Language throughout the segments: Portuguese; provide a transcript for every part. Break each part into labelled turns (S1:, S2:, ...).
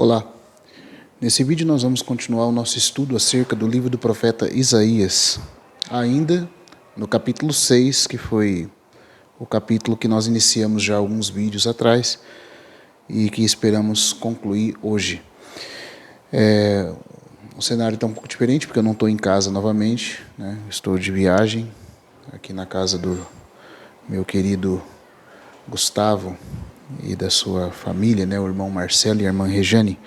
S1: Olá, nesse vídeo nós vamos continuar o nosso estudo acerca do livro do profeta Isaías, ainda no capítulo 6, que foi o capítulo que nós iniciamos já alguns vídeos atrás e que esperamos concluir hoje. O cenário está um pouco diferente porque eu não estou em casa novamente, né? Estou de viagem aqui na casa do meu querido Gustavo e da sua família, né, o irmão Marcelo e a irmã Rejane,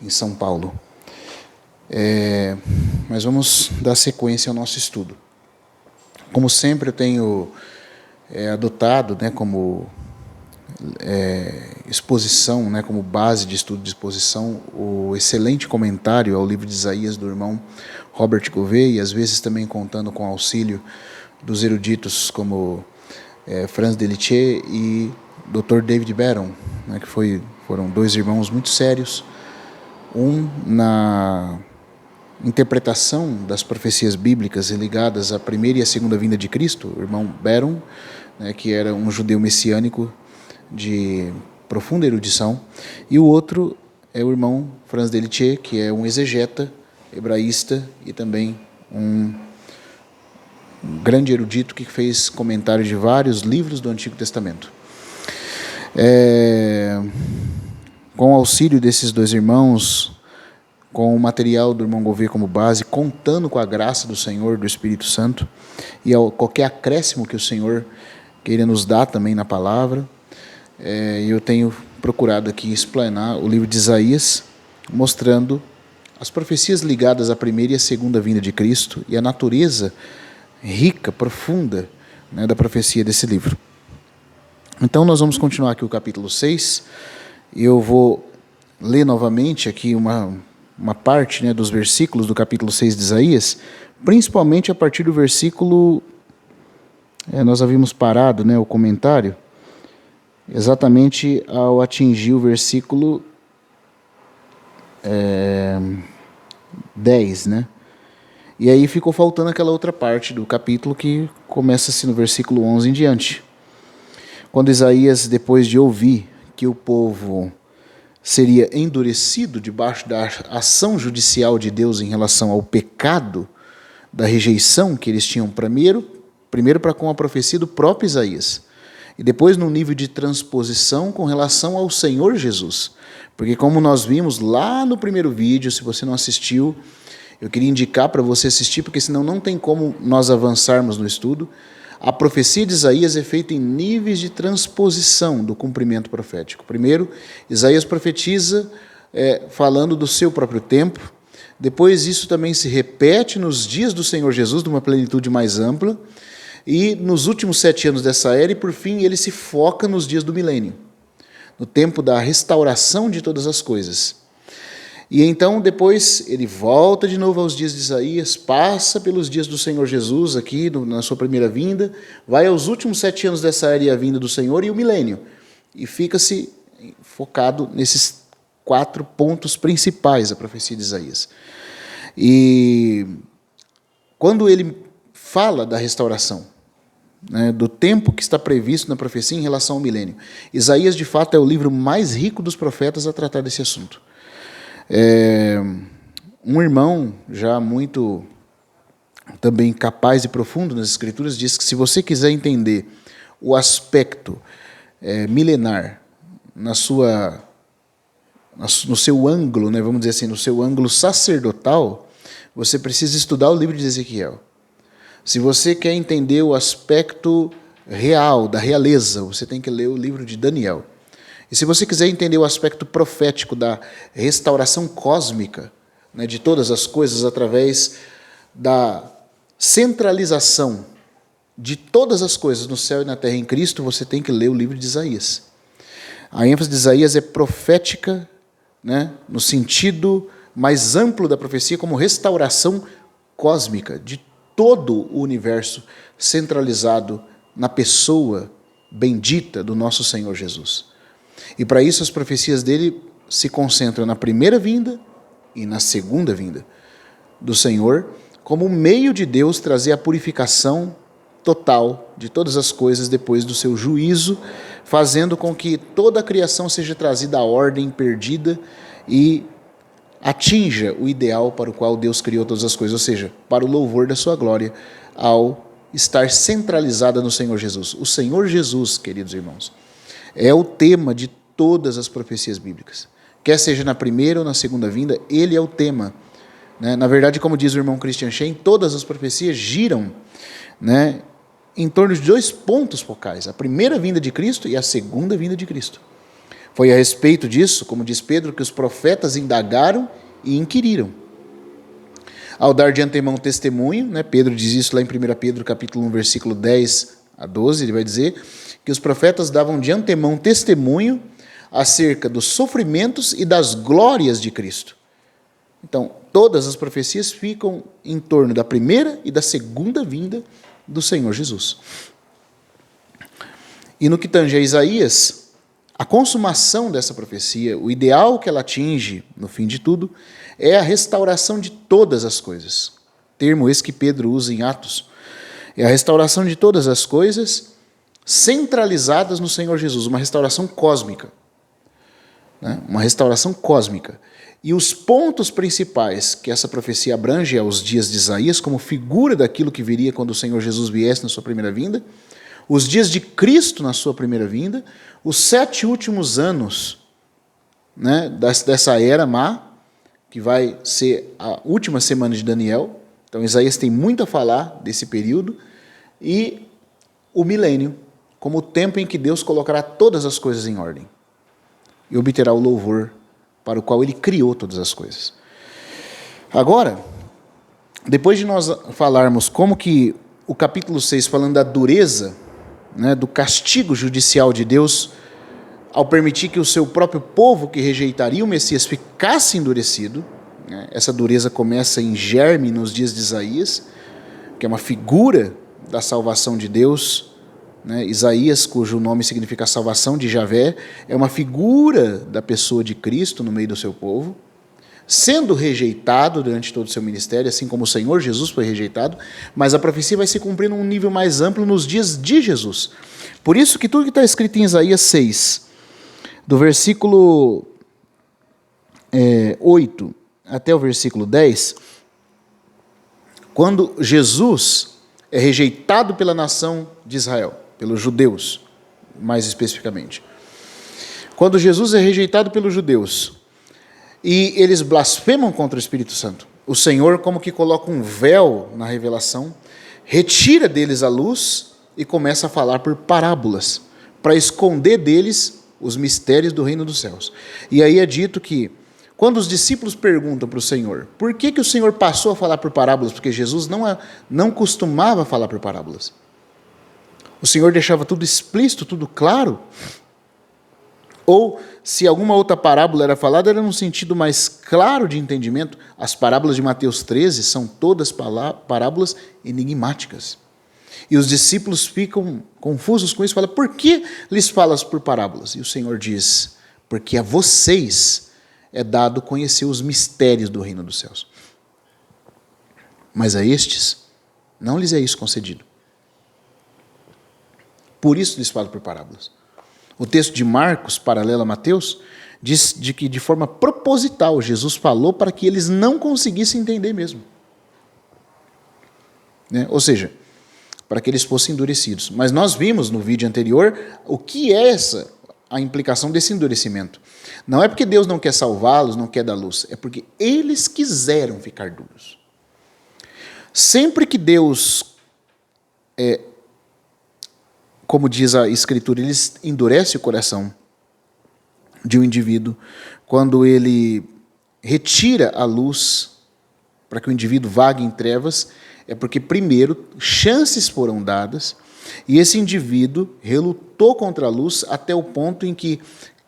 S1: em São Paulo. Mas vamos dar sequência ao nosso estudo. Como sempre, eu tenho adotado, né, como exposição, né, como base de estudo de exposição, o excelente comentário ao livro de Isaías do irmão Robert Gouveia, e às vezes também contando com o auxílio dos eruditos como Franz Delitzsch e Dr. David Barron, né, que foram dois irmãos muito sérios, um na interpretação das profecias bíblicas ligadas à primeira e à segunda vinda de Cristo, o irmão Barron, né, que era um judeu messiânico de profunda erudição, e o outro é o irmão Franz Delitzsch, que é um exegeta, hebraísta e também um grande erudito que fez comentários de vários livros do Antigo Testamento. Com o auxílio desses dois irmãos, com o material do irmão Gouveia como base, contando com a graça do Senhor, do Espírito Santo, e qualquer acréscimo que o Senhor queira nos dar também na palavra, eu tenho procurado aqui explanar o livro de Isaías, mostrando as profecias ligadas à primeira e à segunda vinda de Cristo e a natureza rica, profunda, né, da profecia desse livro. Então nós vamos continuar aqui o capítulo 6, e eu vou ler novamente aqui uma parte, né, dos versículos do capítulo 6 de Isaías, principalmente a partir do versículo, nós havíamos parado, né, o comentário, exatamente ao atingir o versículo 10, né? E aí ficou faltando aquela outra parte do capítulo que começa-se no versículo 11 em diante. Quando Isaías, depois de ouvir que o povo seria endurecido debaixo da ação judicial de Deus em relação ao pecado da rejeição que eles tinham primeiro para com a profecia do próprio Isaías, e depois no nível de transposição com relação ao Senhor Jesus. Porque como nós vimos lá no primeiro vídeo, se você não assistiu, eu queria indicar para você assistir, porque senão não tem como nós avançarmos no estudo. A profecia de Isaías é feita em níveis de transposição do cumprimento profético. Primeiro, Isaías profetiza falando do seu próprio tempo. Depois, isso também se repete nos dias do Senhor Jesus, de uma plenitude mais ampla. E nos últimos 7 anos dessa era, e por fim, ele se foca nos dias do milênio, no tempo da restauração de todas as coisas. E então, depois, ele volta de novo aos dias de Isaías, passa pelos dias do Senhor Jesus, aqui na sua primeira vinda, vai aos últimos 7 anos dessa era e a vinda do Senhor e o milênio, e fica-se focado nesses 4 pontos principais da profecia de Isaías. E quando ele fala da restauração, né, do tempo que está previsto na profecia em relação ao milênio, Isaías, de fato, é o livro mais rico dos profetas a tratar desse assunto. Um irmão já muito também capaz e profundo nas Escrituras diz que se você quiser entender o aspecto milenar no seu ângulo, né, vamos dizer assim, no seu ângulo sacerdotal, você precisa estudar o livro de Ezequiel. Se você quer entender o aspecto real, da realeza, você tem que ler o livro de Daniel. E se você quiser entender o aspecto profético da restauração cósmica, né, de todas as coisas através da centralização de todas as coisas no céu e na terra em Cristo, você tem que ler o livro de Isaías. A ênfase de Isaías é profética, né, no sentido mais amplo da profecia, como restauração cósmica de todo o universo centralizado na pessoa bendita do nosso Senhor Jesus. E para isso as profecias dele se concentram na primeira vinda e na segunda vinda do Senhor, como meio de Deus trazer a purificação total de todas as coisas depois do seu juízo fazendo com que toda a criação seja trazida à ordem perdida e atinja o ideal para o qual Deus criou todas as coisas, ou seja, para o louvor da sua glória, ao estar centralizada no Senhor Jesus. O Senhor Jesus, queridos irmãos, é o tema de todas as profecias bíblicas. Quer seja na primeira ou na segunda vinda, ele é o tema. Na verdade, como diz o irmão Christian Schaen, todas as profecias giram, em torno de 2 pontos focais: a primeira vinda de Cristo e a segunda vinda de Cristo. Foi a respeito disso, como diz Pedro, que os profetas indagaram e inquiriram. Ao dar de antemão testemunho, Pedro diz isso lá em 1 Pedro capítulo 1, versículo 10 a 12, ele vai dizer que os profetas davam de antemão testemunho acerca dos sofrimentos e das glórias de Cristo. Então, todas as profecias ficam em torno da primeira e da segunda vinda do Senhor Jesus. E no que tange a Isaías, a consumação dessa profecia, o ideal que ela atinge, no fim de tudo, é a restauração de todas as coisas. Termo esse que Pedro usa em Atos. É a restauração de todas as coisas centralizadas no Senhor Jesus, uma restauração cósmica. Uma restauração cósmica. E os pontos principais que essa profecia abrange aos dias de Isaías, como figura daquilo que viria quando o Senhor Jesus viesse na sua primeira vinda, os dias de Cristo na sua primeira vinda, os 7 últimos anos dessa era má, que vai ser a última semana de Daniel. Então Isaías tem muito a falar desse período, e o milênio, como o tempo em que Deus colocará todas as coisas em ordem e obterá o louvor para o qual ele criou todas as coisas. Agora, depois de nós falarmos como que o capítulo 6, falando da dureza, do castigo judicial de Deus, ao permitir que o seu próprio povo que rejeitaria o Messias ficasse endurecido, essa dureza começa em germe nos dias de Isaías, que é uma figura da salvação de Deus. Isaías, cujo nome significa salvação de Javé, é uma figura da pessoa de Cristo no meio do seu povo, sendo rejeitado durante todo o seu ministério, assim como o Senhor Jesus foi rejeitado, mas a profecia vai se cumprir num nível mais amplo nos dias de Jesus. Por isso que tudo que está escrito em Isaías 6, do versículo 8 até o versículo 10, quando Jesus é rejeitado pela nação de Israel, pelos judeus, mais especificamente. Quando Jesus é rejeitado pelos judeus e eles blasfemam contra o Espírito Santo, o Senhor como que coloca um véu na revelação, retira deles a luz e começa a falar por parábolas, para esconder deles os mistérios do reino dos céus. E aí é dito que, quando os discípulos perguntam para o Senhor, por que o Senhor passou a falar por parábolas? Porque Jesus não costumava falar por parábolas. O Senhor deixava tudo explícito, tudo claro. Ou, se alguma outra parábola era falada, era num sentido mais claro de entendimento. As parábolas de Mateus 13 são todas parábolas enigmáticas. E os discípulos ficam confusos com isso, falam, por que lhes falas por parábolas? E o Senhor diz, porque a vocês é dado conhecer os mistérios do reino dos céus. Mas a estes, não lhes é isso concedido. Por isso lhes falo por parábolas. O texto de Marcos, paralelo a Mateus, diz de que de forma proposital Jesus falou para que eles não conseguissem entender mesmo. Ou seja, para que eles fossem endurecidos. Mas nós vimos no vídeo anterior o que é a implicação desse endurecimento. Não é porque Deus não quer salvá-los, não quer dar luz, é porque eles quiseram ficar duros. Sempre que Deus, como diz a Escritura, ele endurece o coração de um indivíduo, quando ele retira a luz para que o indivíduo vague em trevas, é porque, primeiro, chances foram dadas, e esse indivíduo relutou contra a luz até o ponto em que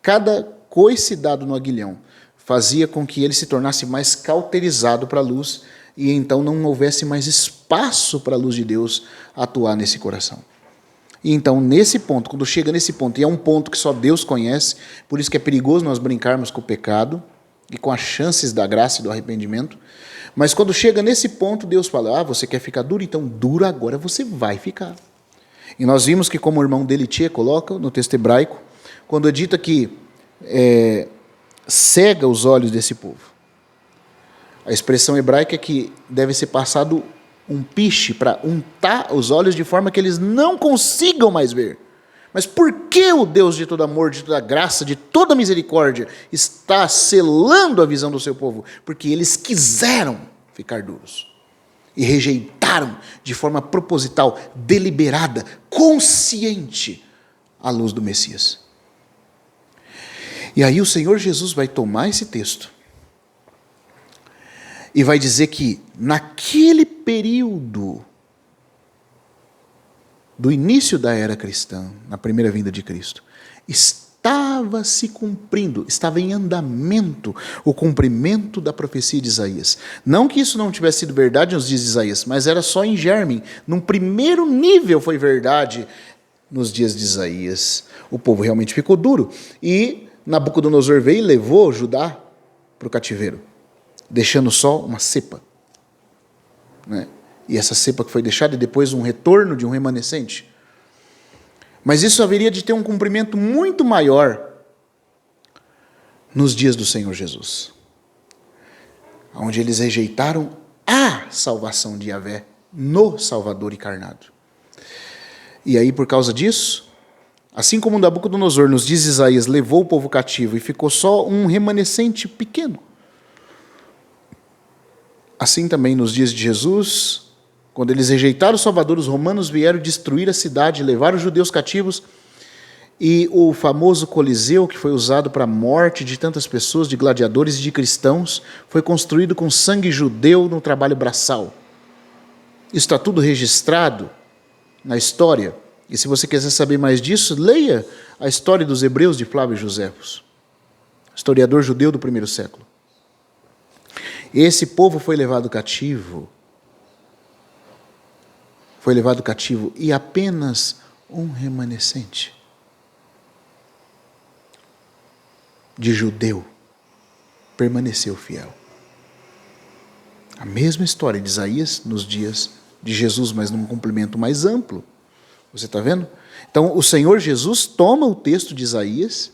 S1: cada coice dado no aguilhão fazia com que ele se tornasse mais cauterizado para a luz, e então não houvesse mais espaço para a luz de Deus atuar nesse coração. E então, nesse ponto, quando chega nesse ponto, e é um ponto que só Deus conhece, por isso que é perigoso nós brincarmos com o pecado e com as chances da graça e do arrependimento, mas quando chega nesse ponto, Deus fala, você quer ficar duro? Então duro agora você vai ficar. E nós vimos que, como o irmão Delitier coloca no texto hebraico, quando é dita que cega os olhos desse povo, a expressão hebraica é que deve ser passado um piche para untar os olhos de forma que eles não consigam mais ver. Mas por que o Deus de todo amor, de toda graça, de toda misericórdia está selando a visão do seu povo? Porque eles quiseram ficar duros e rejeitaram de forma proposital, deliberada, consciente a luz do Messias. E aí o Senhor Jesus vai tomar esse texto e vai dizer que naquele período do início da era cristã, na primeira vinda de Cristo, estava se cumprindo, estava em andamento o cumprimento da profecia de Isaías. Não que isso não tivesse sido verdade nos dias de Isaías, mas era só em germe. Num primeiro nível foi verdade nos dias de Isaías. O povo realmente ficou duro. E Nabucodonosor veio e levou Judá para o cativeiro, deixando só uma cepa, né? E essa cepa que foi deixada e depois um retorno de um remanescente. Mas isso haveria de ter um cumprimento muito maior nos dias do Senhor Jesus, onde eles rejeitaram a salvação de Yahvé no Salvador encarnado. E aí, por causa disso, assim como Nabucodonosor, nos diz Isaías, levou o povo cativo e ficou só um remanescente pequeno, assim também nos dias de Jesus, quando eles rejeitaram o Salvador, os romanos vieram destruir a cidade, levaram os judeus cativos, e o famoso Coliseu, que foi usado para a morte de tantas pessoas, de gladiadores e de cristãos, foi construído com sangue judeu no trabalho braçal. Isso está tudo registrado na história. E se você quiser saber mais disso, leia a história dos Hebreus de Flávio Josefos, historiador judeu do primeiro século. Esse povo foi levado cativo. Foi levado cativo e apenas um remanescente de judeu permaneceu fiel. A mesma história de Isaías nos dias de Jesus, mas num cumprimento mais amplo. Você está vendo? Então, o Senhor Jesus toma o texto de Isaías,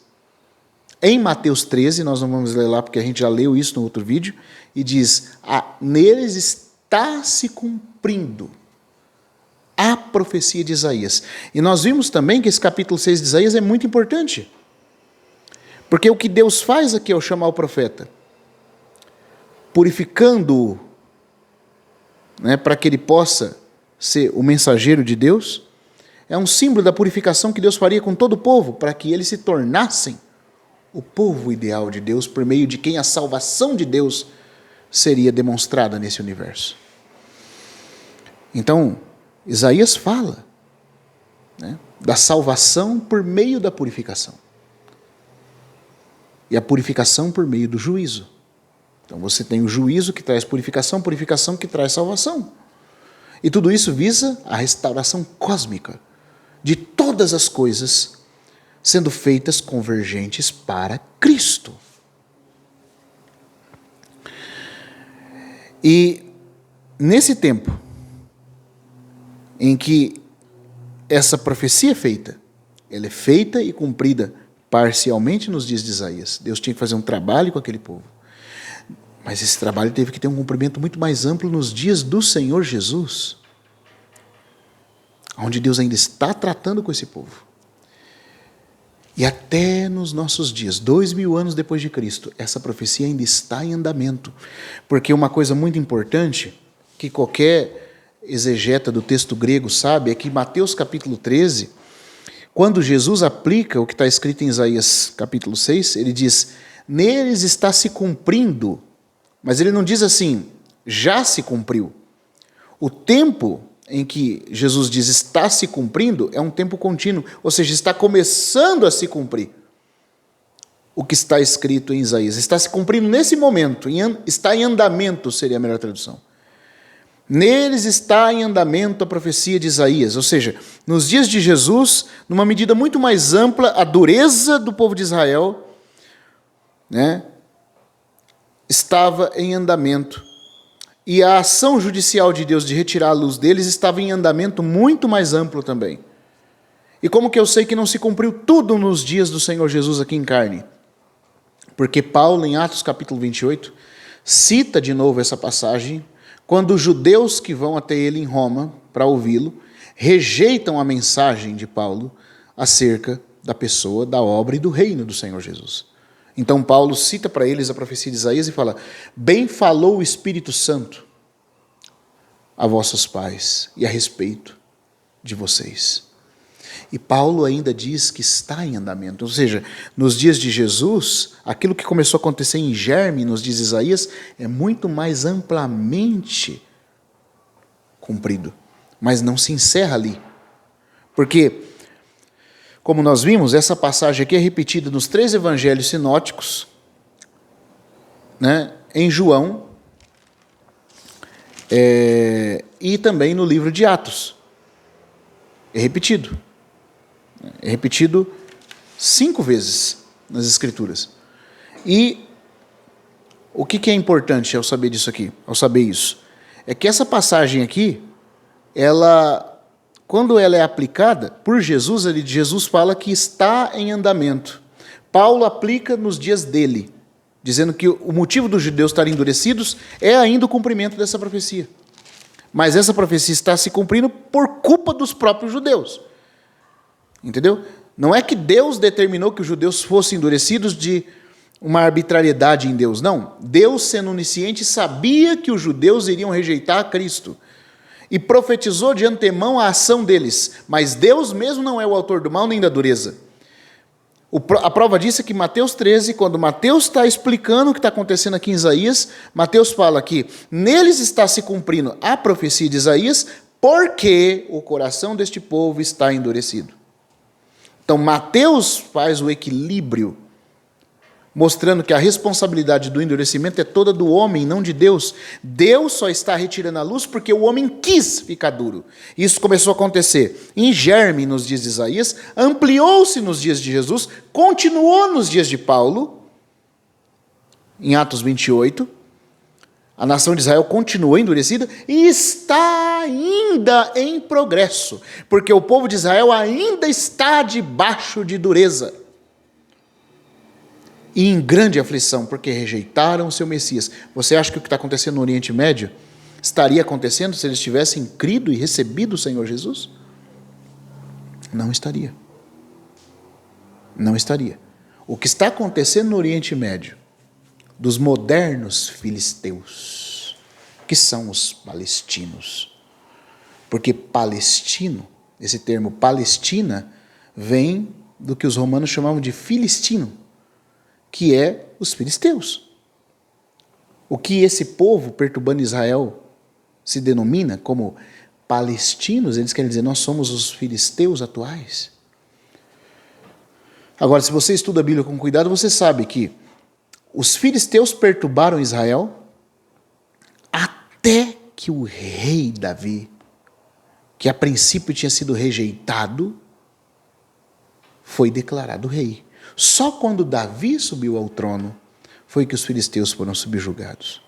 S1: em Mateus 13, nós não vamos ler lá porque a gente já leu isso no outro vídeo, e diz, neles está se cumprindo a profecia de Isaías. E nós vimos também que esse capítulo 6 de Isaías é muito importante. Porque o que Deus faz aqui ao chamar o profeta, purificando-o, né, para que ele possa ser o mensageiro de Deus, é um símbolo da purificação que Deus faria com todo o povo, para que eles se tornassem o povo ideal de Deus, por meio de quem a salvação de Deus seria demonstrada nesse universo. Então, Isaías fala, né, da salvação por meio da purificação. E a purificação por meio do juízo. Então você tem o juízo que traz purificação que traz salvação. E tudo isso visa a restauração cósmica de todas as coisas sendo feitas convergentes para Cristo. E nesse tempo em que essa profecia é feita, ela é feita e cumprida parcialmente nos dias de Isaías. Deus tinha que fazer um trabalho com aquele povo. Mas esse trabalho teve que ter um cumprimento muito mais amplo nos dias do Senhor Jesus, onde Deus ainda está tratando com esse povo. E até nos nossos dias, 2000 anos depois de Cristo, essa profecia ainda está em andamento. Porque uma coisa muito importante, que qualquer exegeta do texto grego sabe, é que Mateus capítulo 13, quando Jesus aplica o que está escrito em Isaías capítulo 6, ele diz, neles está se cumprindo, mas ele não diz assim, já se cumpriu. O tempo em que Jesus diz está se cumprindo é um tempo contínuo, ou seja, está começando a se cumprir o que está escrito em Isaías. Está se cumprindo nesse momento, está em andamento, seria a melhor tradução. Neles está em andamento a profecia de Isaías, ou seja, nos dias de Jesus, numa medida muito mais ampla, a dureza do povo de Israel, né, estava em andamento. E a ação judicial de Deus de retirar a luz deles estava em andamento muito mais amplo também. E como que eu sei que não se cumpriu tudo nos dias do Senhor Jesus aqui em carne? Porque Paulo, em Atos capítulo 28, cita de novo essa passagem, quando os judeus que vão até ele em Roma para ouvi-lo, rejeitam a mensagem de Paulo acerca da pessoa, da obra e do reino do Senhor Jesus. Então Paulo cita para eles a profecia de Isaías e fala: bem falou o Espírito Santo a vossos pais e a respeito de vocês. E Paulo ainda diz que está em andamento. Ou seja, nos dias de Jesus, aquilo que começou a acontecer em germe, nos dias de Isaías, é muito mais amplamente cumprido. Mas não se encerra ali. Porque, como nós vimos, essa passagem aqui é repetida nos 3 evangelhos sinóticos, né, em João, e também no livro de Atos. É repetido. É repetido 5 vezes nas Escrituras. E o que é importante ao saber disso aqui, ao saber isso? É que essa passagem aqui, quando ela é aplicada por Jesus, Jesus fala que está em andamento. Paulo aplica nos dias dele, dizendo que o motivo dos judeus estarem endurecidos é ainda o cumprimento dessa profecia. Mas essa profecia está se cumprindo por culpa dos próprios judeus. Entendeu? Não é que Deus determinou que os judeus fossem endurecidos de uma arbitrariedade em Deus. Não. Deus, sendo onisciente, sabia que os judeus iriam rejeitar a Cristo. E profetizou de antemão a ação deles. Mas Deus mesmo não é o autor do mal nem da dureza. A prova disso é que Mateus 13, quando Mateus está explicando o que está acontecendo aqui em Isaías, Mateus fala que neles está se cumprindo a profecia de Isaías, porque o coração deste povo está endurecido. Então, Mateus faz o equilíbrio, mostrando que a responsabilidade do endurecimento é toda do homem, não de Deus. Deus só está retirando a luz porque o homem quis ficar duro. Isso começou a acontecer em germe nos dias de Isaías, ampliou-se nos dias de Jesus, continuou nos dias de Paulo, em Atos 28, a nação de Israel continuou endurecida e está ainda em progresso, porque o povo de Israel ainda está debaixo de dureza e em grande aflição, porque rejeitaram o seu Messias. Você acha que o que está acontecendo no Oriente Médio estaria acontecendo se eles tivessem crido e recebido o Senhor Jesus? Não estaria. Não estaria. O que está acontecendo no Oriente Médio, dos modernos filisteus, que são os palestinos. Porque palestino, esse termo Palestina, vem do que os romanos chamavam de filistino, que é os filisteus. O que esse povo perturbando Israel se denomina como palestinos, eles querem dizer, nós somos os filisteus atuais. Agora, se você estuda a Bíblia com cuidado, você sabe que os filisteus perturbaram Israel até que o rei Davi, que a princípio tinha sido rejeitado, foi declarado rei. Só quando Davi subiu ao trono foi que os filisteus foram subjugados.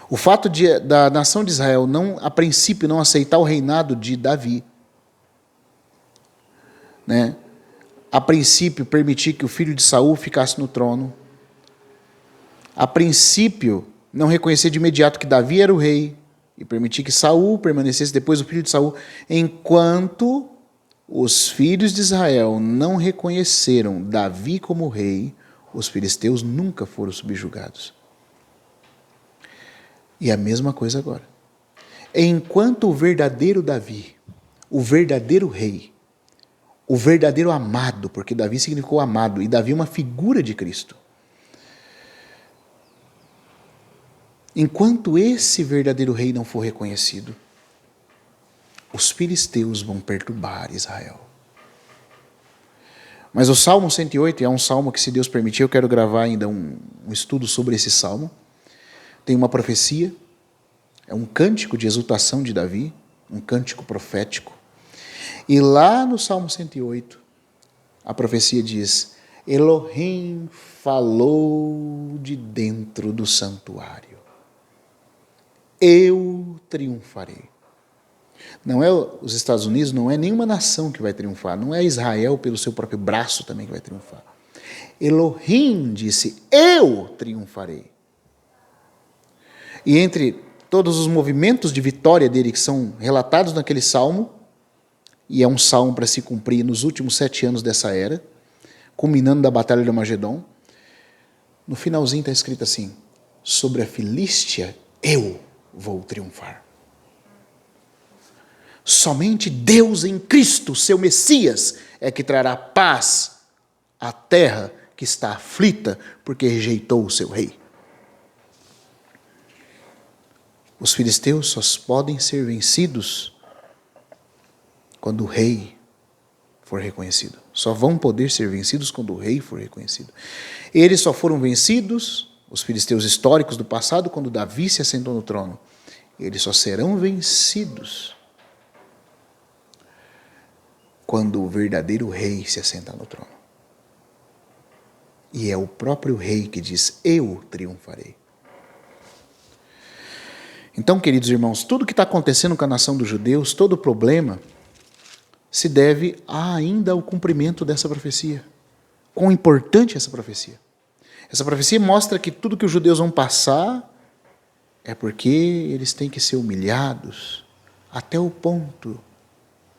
S1: O fato da nação de Israel, a princípio, não aceitar o reinado de Davi, né? A princípio, permitir que o filho de Saul ficasse no trono, a princípio, não reconhecer de imediato que Davi era o rei e permitir que Saul permanecesse depois o filho de Saul, enquanto os filhos de Israel não reconheceram Davi como rei, os filisteus nunca foram subjugados. E a mesma coisa agora. Enquanto o verdadeiro Davi, o verdadeiro rei, o verdadeiro amado, porque Davi significou amado, e Davi é uma figura de Cristo. Enquanto esse verdadeiro rei não for reconhecido, os filisteus vão perturbar Israel. Mas o Salmo 108 é um salmo que, se Deus permitir, eu quero gravar ainda um estudo sobre esse salmo. Tem uma profecia, é um cântico de exultação de Davi, um cântico profético. E lá no Salmo 108, a profecia diz: Elohim falou de dentro do santuário. Eu triunfarei. Não é os Estados Unidos, não é nenhuma nação que vai triunfar. Não é Israel pelo seu próprio braço também que vai triunfar. Elohim disse, eu triunfarei. E entre todos os movimentos de vitória dele que são relatados naquele salmo, e é um salmo para se cumprir nos últimos 7 anos dessa era, culminando da Batalha de Armagedon, no finalzinho está escrito assim, sobre a Filístia eu vou triunfar. Somente Deus em Cristo, seu Messias, é que trará paz à terra que está aflita porque rejeitou o seu rei. Os filisteus só podem ser vencidos quando o rei for reconhecido. Só vão poder ser vencidos quando o rei for reconhecido. Eles só foram vencidos, os filisteus históricos do passado, quando Davi se assentou no trono. Eles só serão vencidos quando o verdadeiro rei se assentar no trono. E é o próprio rei que diz, eu triunfarei. Então, queridos irmãos, tudo que está acontecendo com a nação dos judeus, todo o problema, se deve ainda ao cumprimento dessa profecia. Quão importante é essa profecia. Essa profecia mostra que tudo que os judeus vão passar é porque eles têm que ser humilhados até o ponto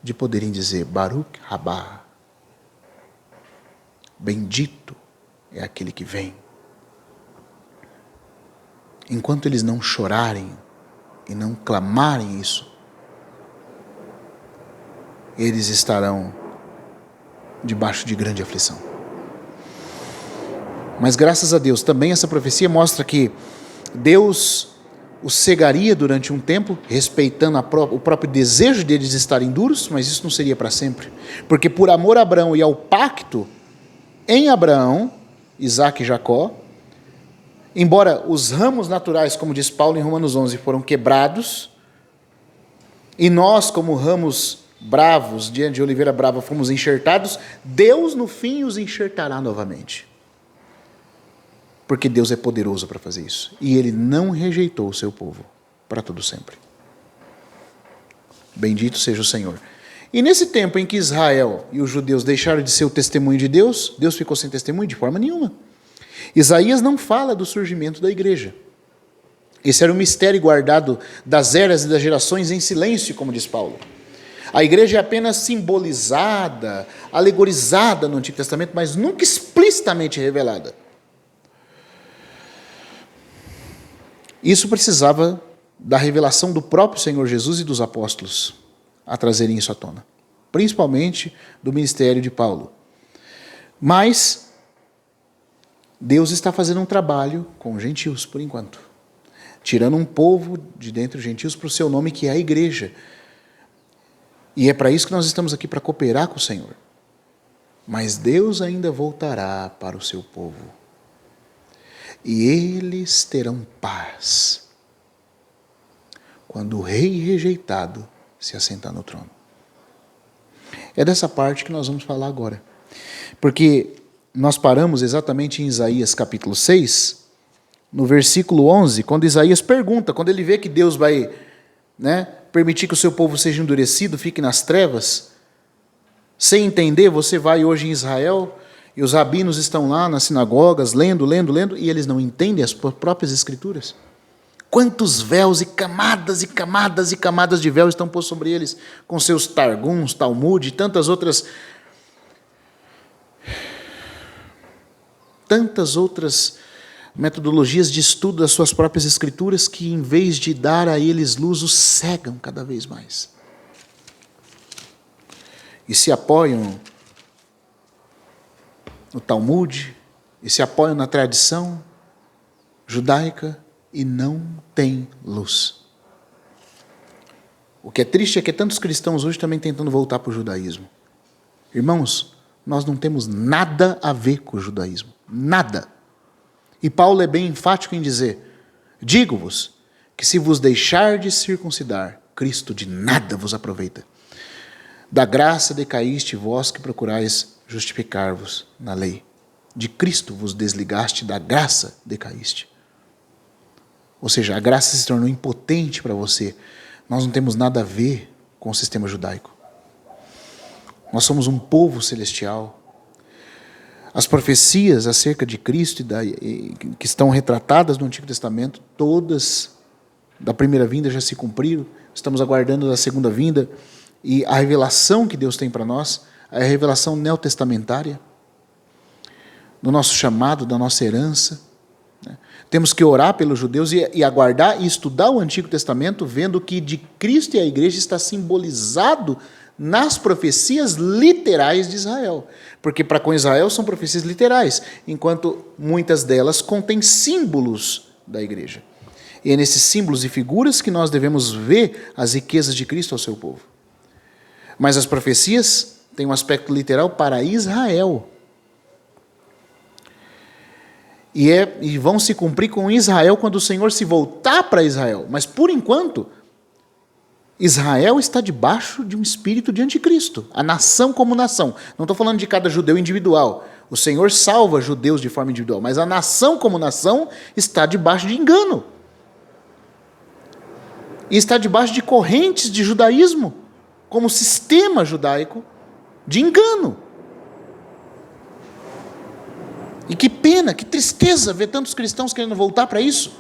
S1: de poderem dizer Baruch Rabá, bendito é aquele que vem. Enquanto eles não chorarem e não clamarem isso, eles estarão debaixo de grande aflição. Mas graças a Deus, também essa profecia mostra que Deus os cegaria durante um tempo, respeitando o próprio desejo deles estarem duros, mas isso não seria para sempre. Porque por amor a Abraão e ao pacto em Abraão, Isaac e Jacó, embora os ramos naturais, como diz Paulo em Romanos 11, foram quebrados, e nós, como ramos bravos, diante de oliveira brava, fomos enxertados, Deus no fim os enxertará novamente. Porque Deus é poderoso para fazer isso. E Ele não rejeitou o seu povo para todo sempre. Bendito seja o Senhor. E nesse tempo em que Israel e os judeus deixaram de ser o testemunho de Deus, Deus ficou sem testemunho de forma nenhuma. Isaías não fala do surgimento da igreja. Esse era um mistério guardado das eras e das gerações em silêncio, como diz Paulo. A igreja é apenas simbolizada, alegorizada no Antigo Testamento, mas nunca explicitamente revelada. Isso precisava da revelação do próprio Senhor Jesus e dos apóstolos a trazerem isso à tona, principalmente do ministério de Paulo. Mas Deus está fazendo um trabalho com os gentios, por enquanto, tirando um povo de dentro dos gentios para o seu nome, que é a igreja. E é para isso que nós estamos aqui, para cooperar com o Senhor. Mas Deus ainda voltará para o seu povo. E eles terão paz quando o rei rejeitado se assentar no trono. É dessa parte que nós vamos falar agora. Porque nós paramos exatamente em Isaías capítulo 6, no versículo 11, quando Isaías pergunta, quando ele vê que Deus vai permitir que o seu povo seja endurecido, fique nas trevas, sem entender, você vai hoje em Israel, e os rabinos estão lá nas sinagogas, lendo, e eles não entendem as próprias escrituras. Quantos véus e camadas de véu estão postos sobre eles, com seus targuns, Talmud e tantas outras metodologias de estudo das suas próprias escrituras que, em vez de dar a eles luz, os cegam cada vez mais. E se apoiam no Talmud, e se apoiam na tradição judaica e não têm luz. O que é triste é que tantos cristãos hoje também tentando voltar para o judaísmo. Irmãos, nós não temos nada a ver com o judaísmo. Nada. E Paulo é bem enfático em dizer, digo-vos que se vos deixar de circuncidar, Cristo de nada vos aproveita. Da graça decaíste vós que procurais justificar-vos na lei. De Cristo vos desligaste, da graça decaíste. Ou seja, a graça se tornou impotente para você. Nós não temos nada a ver com o sistema judaico. Nós somos um povo celestial. As profecias acerca de Cristo que estão retratadas no Antigo Testamento, todas da primeira vinda já se cumpriram. Estamos aguardando a segunda vinda. E a revelação que Deus tem para nós é a revelação neotestamentária, do nosso chamado, da nossa herança. Temos que orar pelos judeus e aguardar e estudar o Antigo Testamento, vendo que de Cristo e a igreja está simbolizado nas profecias literais de Israel. Porque para com Israel são profecias literais, enquanto muitas delas contêm símbolos da igreja. E é nesses símbolos e figuras que nós devemos ver as riquezas de Cristo ao seu povo. Mas as profecias têm um aspecto literal para Israel. E vão se cumprir com Israel quando o Senhor se voltar para Israel. Mas, por enquanto, Israel está debaixo de um espírito de anticristo. A nação como nação. Não estou falando de cada judeu individual. O Senhor salva judeus de forma individual. Mas a nação como nação está debaixo de engano. E está debaixo de correntes de judaísmo, como sistema judaico de engano. E que pena, que tristeza ver tantos cristãos querendo voltar para isso.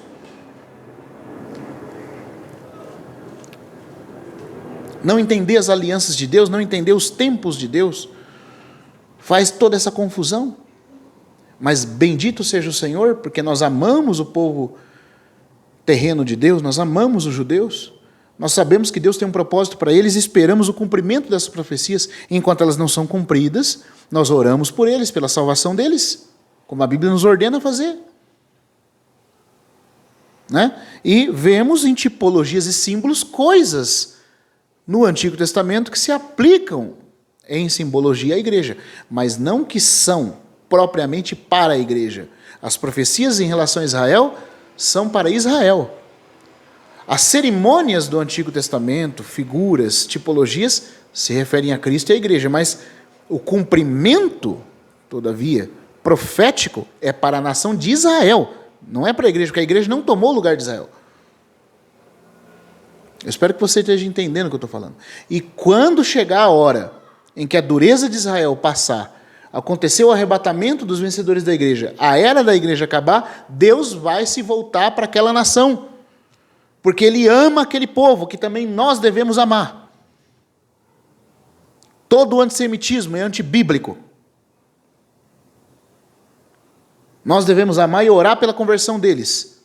S1: Não entender as alianças de Deus, não entender os tempos de Deus, faz toda essa confusão. Mas bendito seja o Senhor, porque nós amamos o povo terreno de Deus, nós amamos os judeus, nós sabemos que Deus tem um propósito para eles e esperamos o cumprimento dessas profecias. Enquanto elas não são cumpridas, nós oramos por eles, pela salvação deles, como a Bíblia nos ordena fazer. Né? E vemos em tipologias e símbolos coisas no Antigo Testamento que se aplicam em simbologia à igreja, mas não que são propriamente para a igreja. As profecias em relação a Israel são para Israel. As cerimônias do Antigo Testamento, figuras, tipologias, se referem a Cristo e à igreja, mas o cumprimento, todavia, profético é para a nação de Israel, não é para a igreja, porque a igreja não tomou o lugar de Israel. Eu espero que você esteja entendendo o que eu estou falando. E quando chegar a hora em que a dureza de Israel passar, acontecer o arrebatamento dos vencedores da igreja, a era da igreja acabar, Deus vai se voltar para aquela nação, porque Ele ama aquele povo que também nós devemos amar. Todo o antissemitismo é antibíblico. Nós devemos amar e orar pela conversão deles,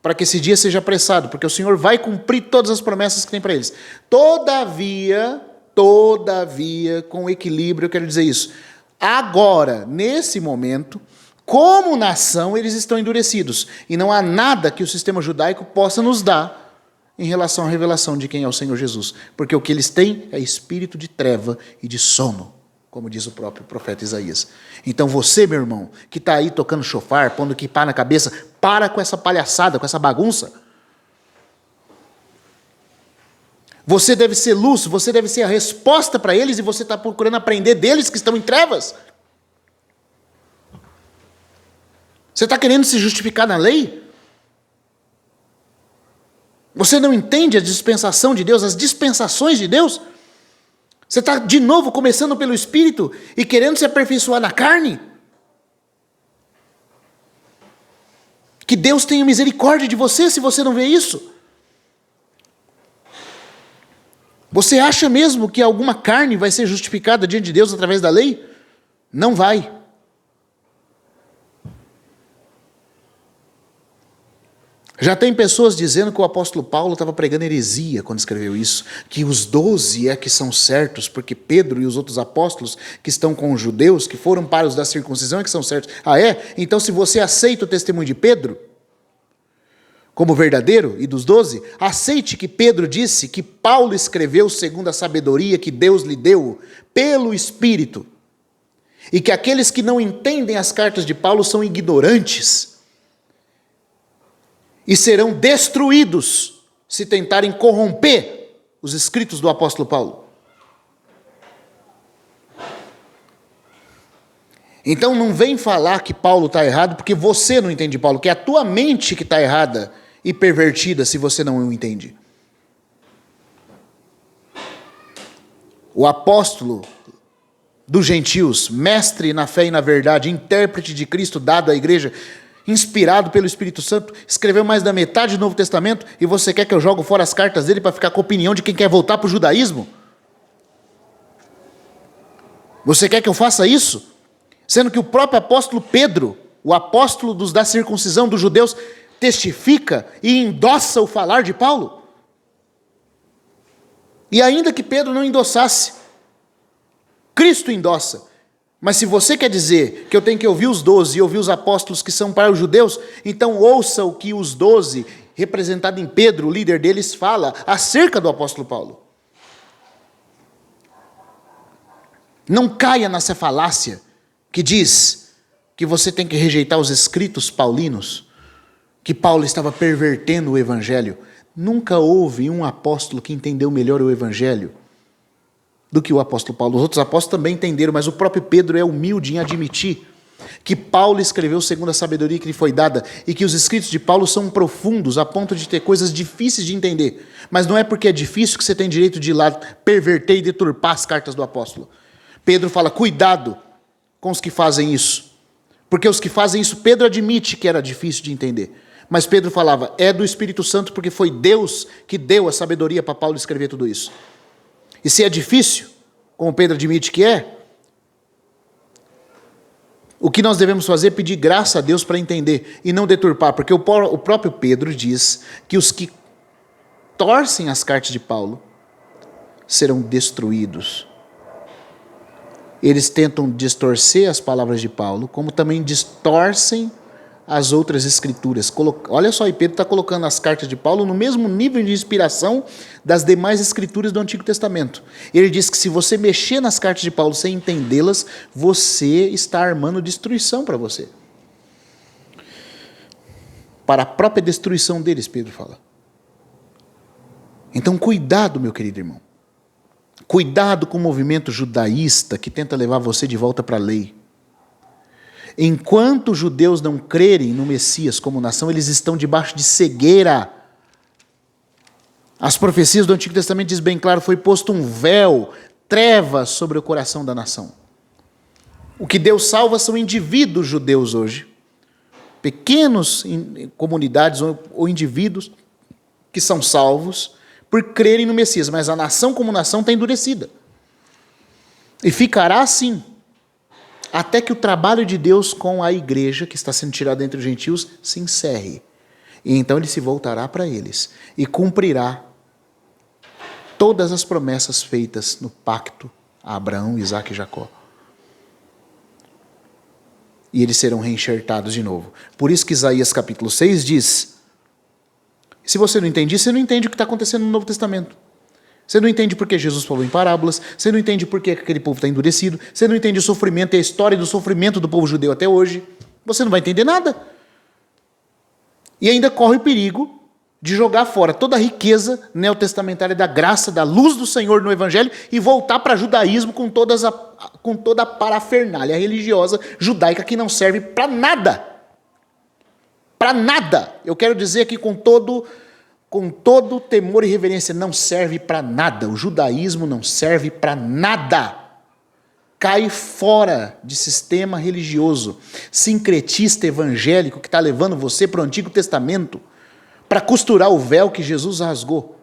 S1: para que esse dia seja apressado, porque o Senhor vai cumprir todas as promessas que tem para eles. Todavia, com equilíbrio, eu quero dizer isso. Agora, nesse momento, como nação, eles estão endurecidos. E não há nada que o sistema judaico possa nos dar em relação à revelação de quem é o Senhor Jesus. Porque o que eles têm é espírito de treva e de sono, como diz o próprio profeta Isaías. Então você, meu irmão, que está aí tocando chofar, pondo kippá na cabeça, para com essa palhaçada, com essa bagunça. Você deve ser luz, você deve ser a resposta para eles, e você está procurando aprender deles que estão em trevas. Você está querendo se justificar na lei? Você não entende a dispensação de Deus, as dispensações de Deus? Você está de novo começando pelo Espírito e querendo se aperfeiçoar na carne? Que Deus tenha misericórdia de você se você não vê isso. Você acha mesmo que alguma carne vai ser justificada diante de Deus através da lei? Não vai. Já tem pessoas dizendo que o apóstolo Paulo estava pregando heresia quando escreveu isso, que os 12 é que são certos, porque Pedro e os outros apóstolos que estão com os judeus, que foram para os da circuncisão, é que são certos. Ah, é? Então, se você aceita o testemunho de Pedro como verdadeiro, e dos 12, aceite que Pedro disse que Paulo escreveu segundo a sabedoria que Deus lhe deu pelo Espírito, e que aqueles que não entendem as cartas de Paulo são ignorantes e serão destruídos se tentarem corromper os escritos do apóstolo Paulo. Então não vem falar que Paulo está errado porque você não entende Paulo, que é a tua mente que está errada e pervertida se você não o entende. o apóstolo dos gentios, mestre na fé e na verdade, intérprete de Cristo dado à igreja, inspirado pelo Espírito Santo, escreveu mais da metade do Novo Testamento, e você quer que eu jogue fora as cartas dele para ficar com a opinião de quem quer voltar para o judaísmo? Você quer que eu faça isso? Sendo que o próprio apóstolo Pedro, o apóstolo da circuncisão dos judeus, testifica e endossa o falar de Paulo. E ainda que Pedro não endossasse, Cristo endossa. Mas se você quer dizer que eu tenho que ouvir os 12 e ouvir os apóstolos que são para os judeus, então ouça o que os 12, representado em Pedro, o líder deles, fala acerca do apóstolo Paulo. Não caia nessa falácia que diz que você tem que rejeitar os escritos paulinos, que Paulo estava pervertendo o evangelho. Nunca houve um apóstolo que entendeu melhor o evangelho do que o apóstolo Paulo. Os outros apóstolos também entenderam, mas o próprio Pedro é humilde em admitir que Paulo escreveu segundo a sabedoria que lhe foi dada e que os escritos de Paulo são profundos a ponto de ter coisas difíceis de entender. Mas não é porque é difícil que você tem direito de ir lá perverter e deturpar as cartas do apóstolo. Pedro fala, cuidado com os que fazem isso. Porque os que fazem isso, Pedro admite que era difícil de entender. Mas Pedro falava, é do Espírito Santo porque foi Deus que deu a sabedoria para Paulo escrever tudo isso. E se é difícil, como Pedro admite que é, o que nós devemos fazer é pedir graça a Deus para entender e não deturpar. Porque o próprio Pedro diz que os que torcem as cartas de Paulo serão destruídos. Eles tentam distorcer as palavras de Paulo, como também distorcem as outras escrituras. Olha só, e Pedro está colocando as cartas de Paulo no mesmo nível de inspiração das demais escrituras do Antigo Testamento. Ele diz que se você mexer nas cartas de Paulo sem entendê-las, você está armando destruição para você. Para a própria destruição deles, Pedro fala. Então, cuidado, meu querido irmão. Cuidado com o movimento judaísta que tenta levar você de volta para a lei. Enquanto os judeus não crerem no Messias como nação, eles estão debaixo de cegueira. As profecias do Antigo Testamento diz bem claro, foi posto um véu, trevas sobre o coração da nação. O que Deus salva são indivíduos judeus hoje. Pequenas comunidades ou indivíduos que são salvos por crerem no Messias, mas a nação como nação está endurecida. E ficará assim, até que o trabalho de Deus com a igreja, que está sendo tirada entre os gentios, se encerre. E então ele se voltará para eles e cumprirá todas as promessas feitas no pacto a Abraão, Isaque e Jacó. E eles serão reenxertados de novo. Por isso que Isaías capítulo 6 diz, se você não entende isso, você não entende o que está acontecendo no Novo Testamento. Você não entende porque Jesus falou em parábolas, você não entende porque aquele povo está endurecido, você não entende o sofrimento e a história do sofrimento do povo judeu até hoje. Você não vai entender nada. E ainda corre o perigo de jogar fora toda a riqueza neotestamentária da graça, da luz do Senhor no Evangelho e voltar para judaísmo com toda a parafernália religiosa judaica que não serve para nada. Para nada. Eu quero dizer aqui com todo temor e reverência, não serve para nada. O judaísmo não serve para nada. Cai fora de sistema religioso, sincretista evangélico que está levando você para o Antigo Testamento para costurar o véu que Jesus rasgou,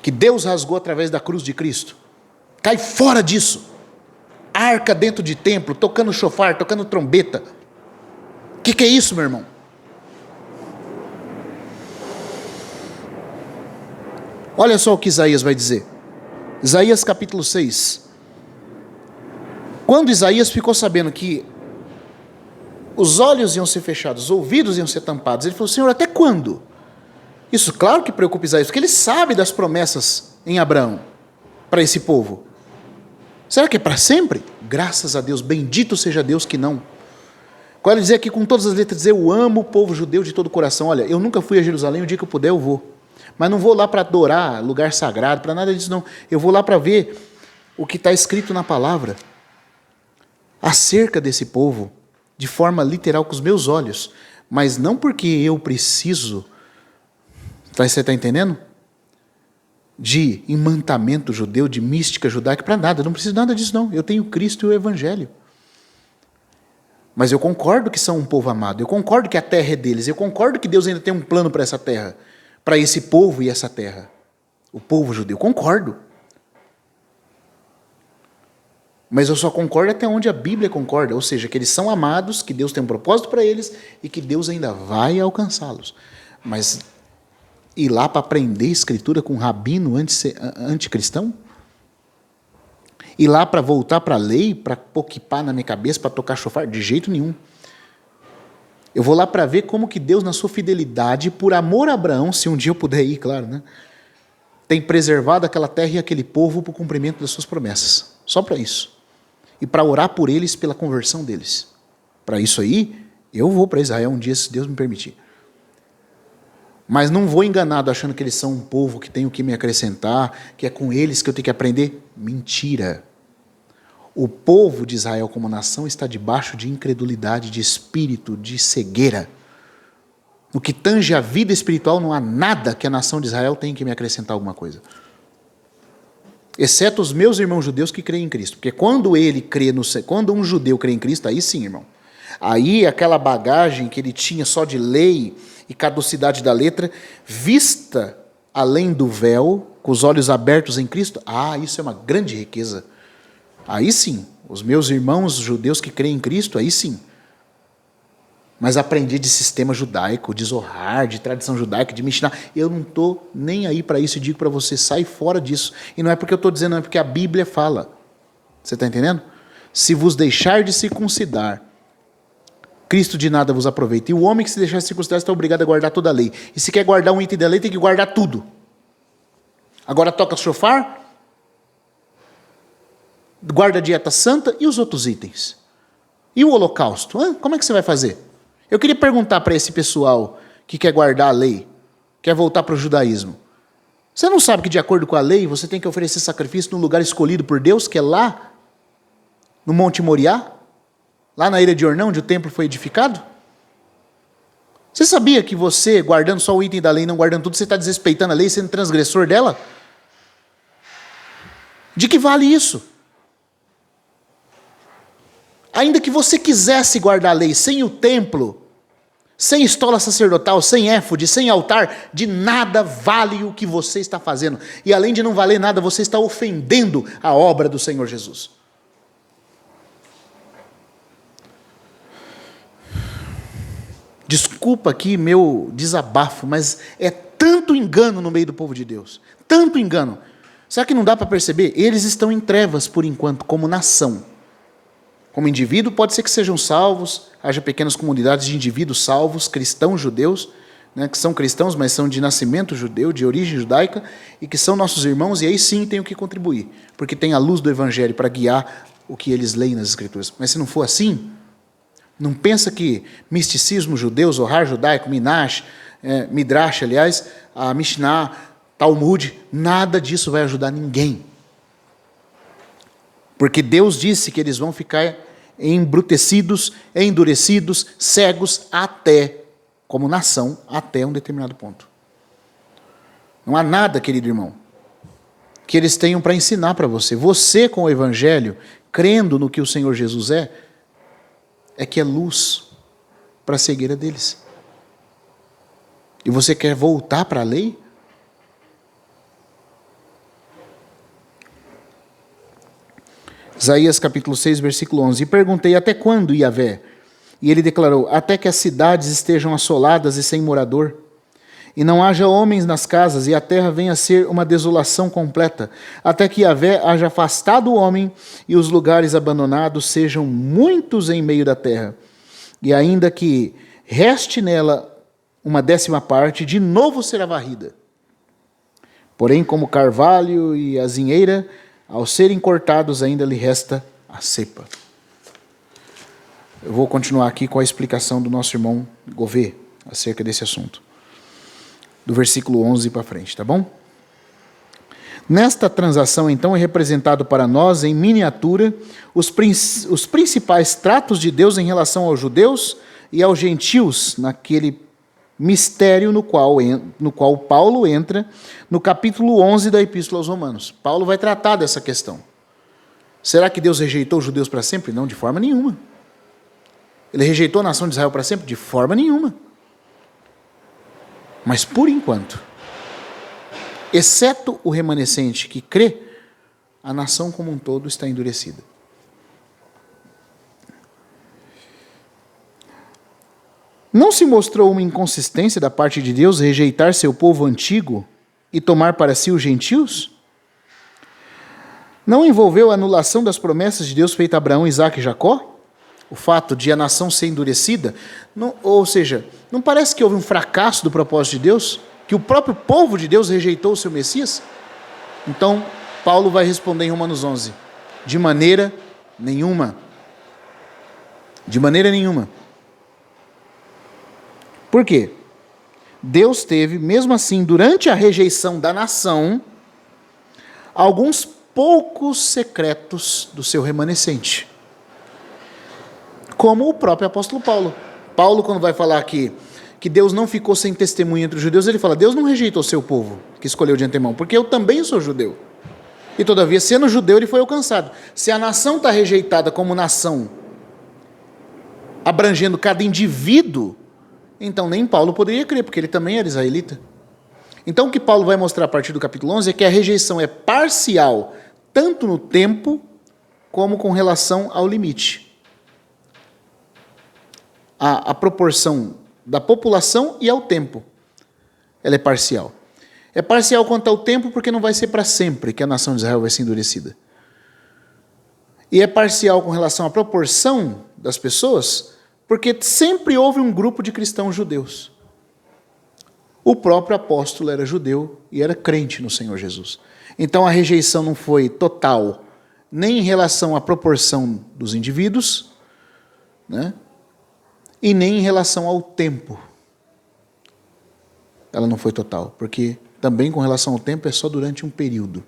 S1: que Deus rasgou através da cruz de Cristo. Cai fora disso. Arca dentro de templo, tocando chofar, tocando trombeta. O que é isso, meu irmão? Olha só o que Isaías vai dizer. Isaías capítulo 6. Quando Isaías ficou sabendo que os olhos iam ser fechados, os ouvidos iam ser tampados, ele falou, Senhor, até quando? Isso, claro que preocupa Isaías, porque ele sabe das promessas em Abraão para esse povo. Será que é para sempre? Graças a Deus, bendito seja Deus que não. Quero dizer aqui com todas as letras, eu amo o povo judeu de todo o coração. Olha, eu nunca fui a Jerusalém, o dia que eu puder eu vou. Mas não vou lá para adorar lugar sagrado, para nada disso não. Eu vou lá para ver o que está escrito na palavra acerca desse povo, de forma literal com os meus olhos, mas não porque eu preciso, você está entendendo? de imantamento judeu, de mística judaica, para nada. Eu não preciso nada disso, não. Eu tenho Cristo e o Evangelho. Mas eu concordo que são um povo amado. Eu concordo que a terra é deles. Eu concordo que Deus ainda tem um plano para essa terra. Para esse povo e essa terra. O povo judeu. Concordo. Mas eu só concordo até onde a Bíblia concorda. Ou seja, que eles são amados, que Deus tem um propósito para eles e que Deus ainda vai alcançá-los. Mas ir lá para aprender escritura com um rabino anticristão? Ir lá para voltar para a lei, para pôr kippá na minha cabeça, para tocar chofar? De jeito nenhum. Eu vou lá para ver como que Deus, na sua fidelidade, por amor a Abraão, se um dia eu puder ir, claro, né, tem preservado aquela terra e aquele povo para o cumprimento das suas promessas. Só para isso. E para orar por eles pela conversão deles. Para isso aí, eu vou para Israel um dia, se Deus me permitir. Mas não vou enganado achando que eles são um povo que tem o que me acrescentar, que é com eles que eu tenho que aprender. Mentira. O povo de Israel como nação está debaixo de incredulidade, de espírito, de cegueira. No que tange a vida espiritual, não há nada que a nação de Israel tenha que me acrescentar alguma coisa. Exceto os meus irmãos judeus que creem em Cristo. Porque quando quando um judeu crê em Cristo, aí sim, irmão. Aí aquela bagagem que ele tinha só de lei e caducidade da letra, vista além do véu, com os olhos abertos em Cristo, isso é uma grande riqueza. Aí sim, os meus irmãos judeus que creem em Cristo, aí sim. Mas aprendi de sistema judaico, de Zohar, de tradição judaica, de Mishnah. Eu não estou nem aí para isso e digo para você, sai fora disso. E não é porque eu estou dizendo, não é porque a Bíblia fala. Você está entendendo? Se vos deixar de circuncidar, Cristo de nada vos aproveita. E o homem que se deixar de circuncidar está obrigado a guardar toda a lei. E se quer guardar um item da lei, tem que guardar tudo. Agora toca shofar, guarda a dieta santa e os outros itens. E o holocausto? Como é que você vai fazer? Eu queria perguntar para esse pessoal que quer guardar a lei, quer voltar para o judaísmo. Você não sabe que de acordo com a lei, você tem que oferecer sacrifício num lugar escolhido por Deus, que é lá, no Monte Moriá? Lá na ilha de Ornã, onde o templo foi edificado? Você sabia que você, guardando só o item da lei e não guardando tudo, você está desrespeitando a lei, sendo transgressor dela? De que vale isso? Ainda que você quisesse guardar a lei sem o templo, sem estola sacerdotal, sem éfode, sem altar, de nada vale o que você está fazendo. E além de não valer nada, você está ofendendo a obra do Senhor Jesus. Desculpa aqui meu desabafo, mas é tanto engano no meio do povo de Deus. Tanto engano. Será que não dá para perceber? Eles estão em trevas por enquanto, como nação. Como indivíduo, pode ser que sejam salvos, haja pequenas comunidades de indivíduos salvos, cristãos judeus, né, que são cristãos, mas são de nascimento judeu, de origem judaica, e que são nossos irmãos, e aí sim tem o que contribuir, porque tem a luz do Evangelho para guiar o que eles leem nas Escrituras. Mas se não for assim, não pensa que misticismo judeu, Zohar judaico, Midrash, aliás, a Mishnah, Talmud, nada disso vai ajudar ninguém. Porque Deus disse que eles vão ficar embrutecidos, endurecidos, cegos até, como nação, até um determinado ponto. Não há nada, querido irmão, que eles tenham para ensinar para você. Você, com o Evangelho, crendo no que o Senhor Jesus é que é luz para a cegueira deles. E você quer voltar para a lei? Isaías capítulo 6, versículo 11. E perguntei, até quando, Yahvé? E ele declarou, até que as cidades estejam assoladas e sem morador, e não haja homens nas casas, e a terra venha a ser uma desolação completa, até que Yahvé haja afastado o homem, e os lugares abandonados sejam muitos em meio da terra. E ainda que reste nela uma 10ª, de novo será varrida. Porém, como o carvalho e a azinheira, ao serem cortados, ainda lhe resta a cepa. Eu vou continuar aqui com a explicação do nosso irmão Gouveia acerca desse assunto. Do versículo 11 para frente, tá bom? Nesta transação, então, é representado para nós, em miniatura, os principais tratos de Deus em relação aos judeus e aos gentios naquele Mistério no qual Paulo entra no capítulo 11 da Epístola aos Romanos. Paulo vai tratar dessa questão. Será que Deus rejeitou os judeus para sempre? Não, de forma nenhuma. Ele rejeitou a nação de Israel para sempre? De forma nenhuma. Mas por enquanto, exceto o remanescente que crê, a nação como um todo está endurecida. Não se mostrou uma inconsistência da parte de Deus rejeitar seu povo antigo e tomar para si os gentios? Não envolveu a anulação das promessas de Deus feitas a Abraão, Isaque e Jacó? O fato de a nação ser endurecida? Não, ou seja, não parece que houve um fracasso do propósito de Deus? Que o próprio povo de Deus rejeitou o seu Messias? Então, Paulo vai responder em Romanos 11. De maneira nenhuma. De maneira nenhuma. Por quê? Deus teve, mesmo assim, durante a rejeição da nação, alguns poucos secretos do seu remanescente. Como o próprio apóstolo Paulo. Paulo, quando vai falar aqui que Deus não ficou sem testemunha entre os judeus, ele fala, Deus não rejeitou o seu povo, que escolheu de antemão, porque eu também sou judeu. E todavia, sendo judeu, ele foi alcançado. Se a nação está rejeitada como nação, abrangendo cada indivíduo, então nem Paulo poderia crer, porque ele também era israelita. Então o que Paulo vai mostrar a partir do capítulo 11 é que a rejeição é parcial, tanto no tempo, como com relação ao limite. A proporção da população e ao tempo, ela é parcial. É parcial quanto ao tempo, porque não vai ser para sempre que a nação de Israel vai ser endurecida. E é parcial com relação à proporção das pessoas, porque sempre houve um grupo de cristãos judeus. O próprio apóstolo era judeu e era crente no Senhor Jesus. Então a rejeição não foi total, nem em relação à proporção dos indivíduos, né? E nem em relação ao tempo. Ela não foi total, porque também com relação ao tempo é só durante um período.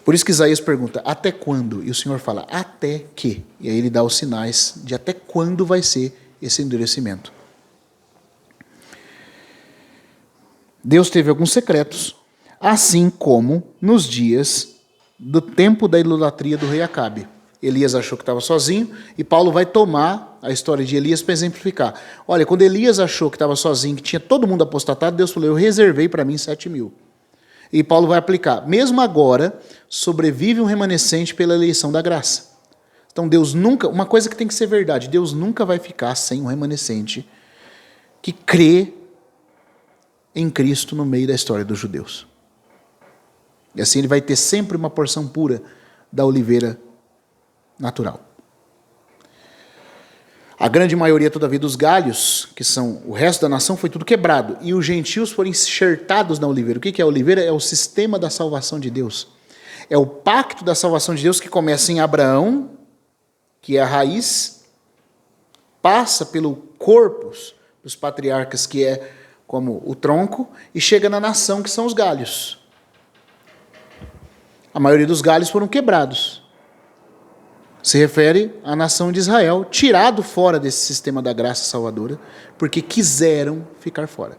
S1: Por isso que Isaías pergunta, até quando? E o Senhor fala, até que. E aí ele dá os sinais de até quando vai ser esse endurecimento. Deus teve alguns secretos, assim como nos dias do tempo da idolatria do rei Acabe. Elias achou que estava sozinho, e Paulo vai tomar a história de Elias para exemplificar. Olha, quando Elias achou que estava sozinho, que tinha todo mundo apostatado, Deus falou, eu reservei para mim 7.000. E Paulo vai aplicar, mesmo agora, sobrevive um remanescente pela eleição da graça. Então Deus nunca, uma coisa que tem que ser verdade, Deus nunca vai ficar sem um remanescente que crê em Cristo no meio da história dos judeus. E assim ele vai ter sempre uma porção pura da oliveira natural. A grande maioria, todavia, dos galhos, que são o resto da nação, foi tudo quebrado. E os gentios foram enxertados na oliveira. O que é a oliveira? É o sistema da salvação de Deus. É o pacto da salvação de Deus que começa em Abraão, que é a raiz, passa pelo corpus dos patriarcas, que é como o tronco, e chega na nação, que são os galhos. A maioria dos galhos foram quebrados. Se refere à nação de Israel, tirado fora desse sistema da graça salvadora, porque quiseram ficar fora,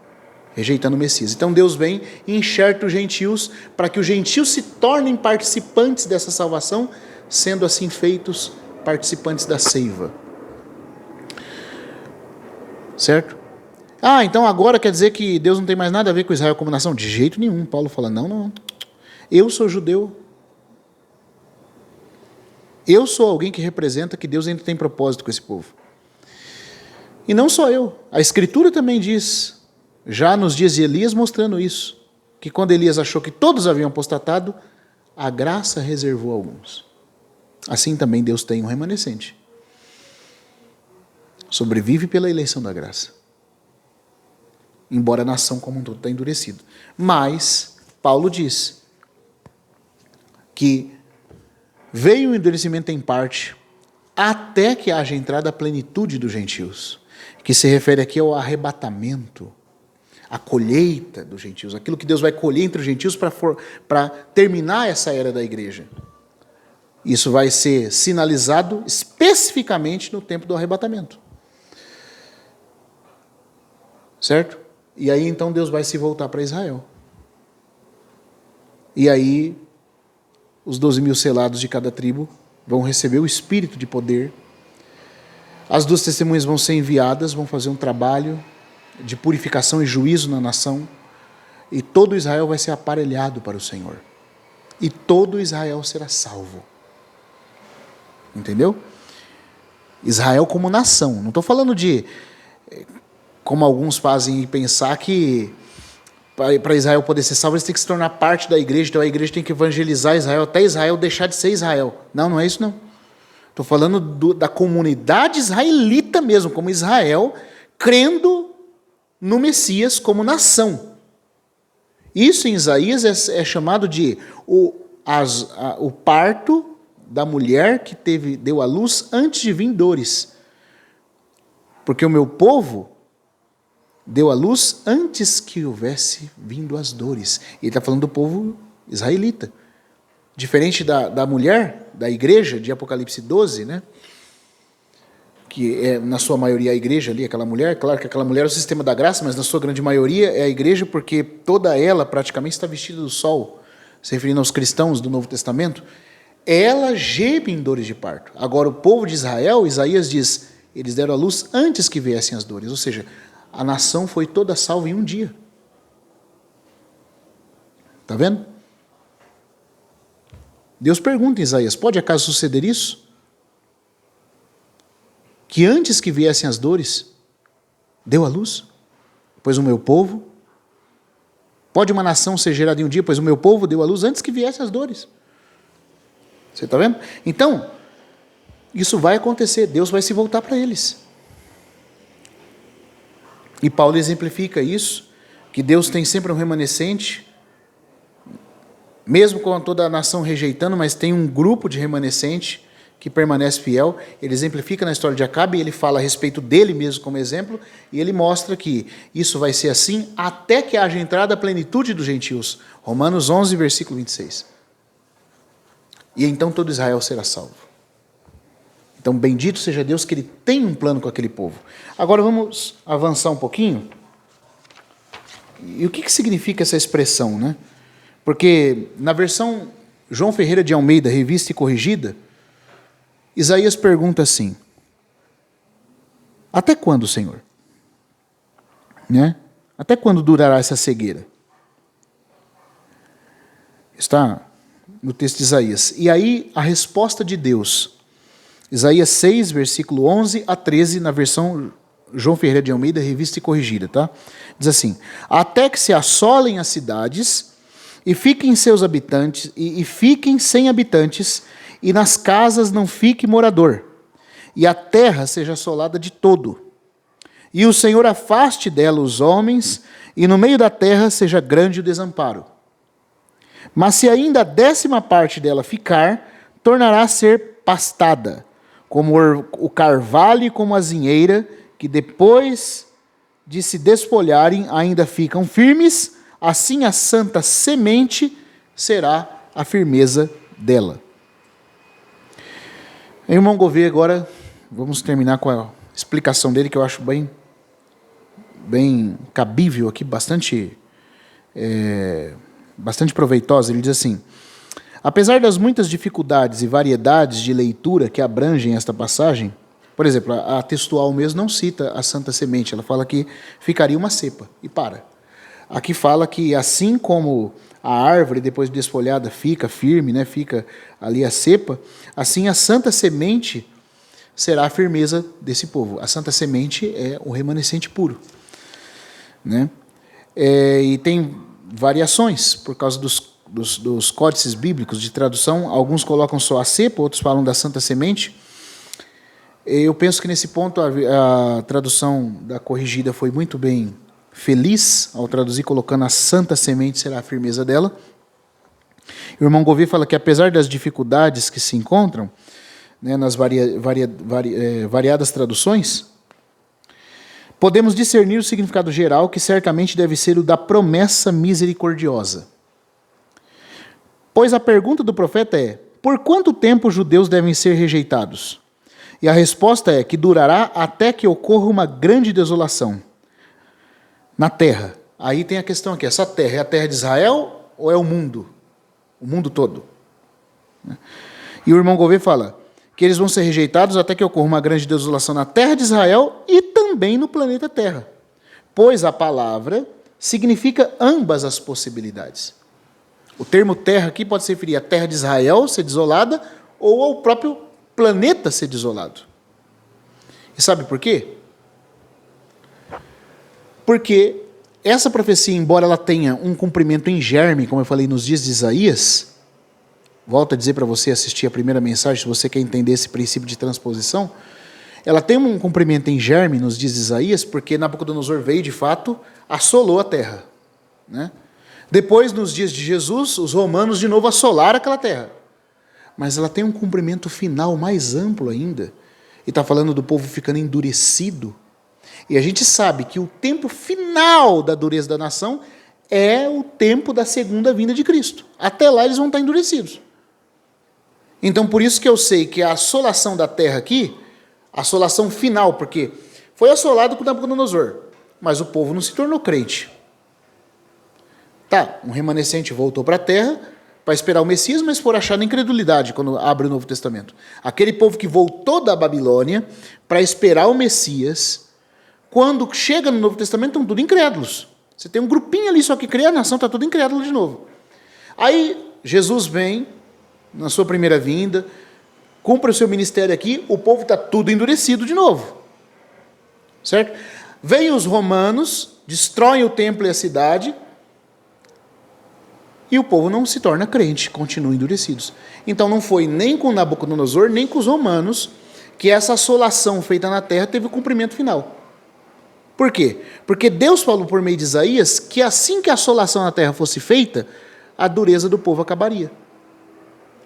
S1: rejeitando o Messias. Então Deus vem e enxerta os gentios, para que os gentios se tornem participantes dessa salvação, sendo assim feitos participantes da seiva. Certo? Então agora quer dizer que Deus não tem mais nada a ver com Israel como nação? De jeito nenhum. Paulo fala, não. Eu sou judeu. Eu sou alguém que representa que Deus ainda tem propósito com esse povo. E não só eu. A Escritura também diz, já nos dias de Elias, mostrando isso, que quando Elias achou que todos haviam apostatado, a graça reservou alguns. Assim também Deus tem um remanescente. Sobrevive pela eleição da graça. Embora a nação como um todo está endurecida. Mas, Paulo diz que veio o endurecimento em parte, até que haja entrada a plenitude dos gentios, que se refere aqui ao arrebatamento, a colheita dos gentios, aquilo que Deus vai colher entre os gentios para terminar essa era da igreja. Isso vai ser sinalizado especificamente no tempo do arrebatamento. certo? E aí então Deus vai se voltar para Israel. E aí os 12.000 selados de cada tribo vão receber o espírito de poder. As 2 testemunhas vão ser enviadas, vão fazer um trabalho de purificação e juízo na nação. E todo Israel vai ser aparelhado para o Senhor. E todo Israel será salvo. Entendeu? Israel como nação. Não estou falando de, como alguns fazem pensar, que para Israel poder ser salvo, eles têm que se tornar parte da igreja, então a igreja tem que evangelizar Israel, até Israel deixar de ser Israel. Não, não é isso não. Estou falando da comunidade israelita mesmo, como Israel, crendo no Messias como nação. Isso em Isaías é chamado de o parto da mulher que deu à luz antes de vir dores. Porque o meu povo deu à luz antes que houvesse vindo as dores. Ele está falando do povo israelita. Diferente da mulher, da igreja, de Apocalipse 12, né? Que é, na sua maioria, a igreja ali, aquela mulher. Claro que aquela mulher é o sistema da graça, mas na sua grande maioria é a igreja, porque toda ela praticamente está vestida do sol, se referindo aos cristãos do Novo Testamento. Ela geme em dores de parto. Agora, o povo de Israel, Isaías diz, eles deram à luz antes que viessem as dores. Ou seja, a nação foi toda salva em um dia. Está vendo? Deus pergunta em Isaías, pode acaso suceder isso? Que antes que viessem as dores, deu à luz? Pois o meu povo... Pode uma nação ser gerada em um dia, pois o meu povo deu à luz antes que viessem as dores. Você está vendo? Então, isso vai acontecer, Deus vai se voltar para eles. E Paulo exemplifica isso, que Deus tem sempre um remanescente, mesmo com toda a nação rejeitando, mas tem um grupo de remanescente que permanece fiel. Ele exemplifica na história de Acabe, ele fala a respeito dele mesmo como exemplo, e ele mostra que isso vai ser assim até que haja entrada a plenitude dos gentios. Romanos 11, versículo 26. E então todo Israel será salvo. Então, bendito seja Deus que Ele tem um plano com aquele povo. Agora vamos avançar um pouquinho. E o que significa essa expressão, né? Porque na versão João Ferreira de Almeida, revista e corrigida, Isaías pergunta assim, até quando, Senhor? Né? Até quando durará essa cegueira? Está no texto de Isaías. E aí a resposta de Deus, Isaías 6, versículo 11 a 13, na versão João Ferreira de Almeida, revista e corrigida, tá? Diz assim, até que se assolem as cidades e fiquem seus habitantes, e fiquem sem habitantes, e nas casas não fique morador, e a terra seja assolada de todo. E o Senhor afaste dela os homens, e no meio da terra seja grande o desamparo. Mas se ainda a 10ª parte dela ficar, tornará a ser pastada, como o carvalho e como a azinheira, que depois de se despolharem ainda ficam firmes, assim a santa semente será a firmeza dela. Irmão Gouveia, agora vamos terminar com a explicação dele, que eu acho bem cabível aqui, bastante proveitosa. Ele diz assim, apesar das muitas dificuldades e variedades de leitura que abrangem esta passagem, por exemplo, a textual mesmo não cita a santa semente, ela fala que ficaria uma cepa, e para. Aqui fala que assim como a árvore, depois de desfolhada, fica firme, né, fica ali a cepa, assim a santa semente será a firmeza desse povo. A santa semente é o remanescente puro. Né? E tem variações por causa dos códices bíblicos de tradução. Alguns colocam só a cepa, outros falam da santa semente. Eu penso que nesse ponto a tradução da corrigida foi muito bem feliz ao traduzir, colocando a santa semente será a firmeza dela. O irmão Gouveia fala que apesar das dificuldades que se encontram, né, nas variadas traduções, podemos discernir o significado geral, que certamente deve ser o da promessa misericordiosa. Pois a pergunta do profeta é, por quanto tempo os judeus devem ser rejeitados? E a resposta é que durará até que ocorra uma grande desolação. na terra. Aí tem a questão aqui, essa terra é a terra de Israel ou é o mundo? O mundo todo. E o irmão Gouveia fala que eles vão ser rejeitados até que ocorra uma grande desolação na terra de Israel e também no planeta Terra. Pois a palavra significa ambas as possibilidades. O termo terra aqui pode se referir à terra de Israel ser desolada ou ao próprio planeta ser desolado. E sabe por quê? Porque essa profecia, embora ela tenha um cumprimento em germe, como eu falei nos dias de Isaías, volto a dizer para você assistir a primeira mensagem, se você quer entender esse princípio de transposição, ela tem um cumprimento em germe nos dias de Isaías, porque Nabucodonosor veio, de fato, assolou a terra. Né? Depois, nos dias de Jesus, os romanos de novo assolaram aquela terra. Mas ela tem um cumprimento final mais amplo ainda. E está falando do povo ficando endurecido. E a gente sabe que o tempo final da dureza da nação é o tempo da segunda vinda de Cristo. Até lá eles vão estar endurecidos. Então, por isso que eu sei que a assolação da terra aqui, a assolação final, porque foi assolado com Nabucodonosor, mas o povo não se tornou crente. Tá, um remanescente voltou para a terra para esperar o Messias, mas for achado incredulidade quando abre o Novo Testamento. Aquele povo que voltou da Babilônia para esperar o Messias, quando chega no Novo Testamento, estão tudo incrédulos. Você tem um grupinho ali só que crê, a nação está tudo incrédula de novo. Aí Jesus vem, na sua primeira vinda, cumpre o seu ministério aqui, o povo está tudo endurecido de novo. Certo? Vêm os romanos, destroem o templo e a cidade, e o povo não se torna crente, continua endurecidos. Então não foi nem com Nabucodonosor, nem com os romanos, que essa assolação feita na terra teve o cumprimento final. Por quê? Porque Deus falou por meio de Isaías que assim que a assolação na terra fosse feita, a dureza do povo acabaria.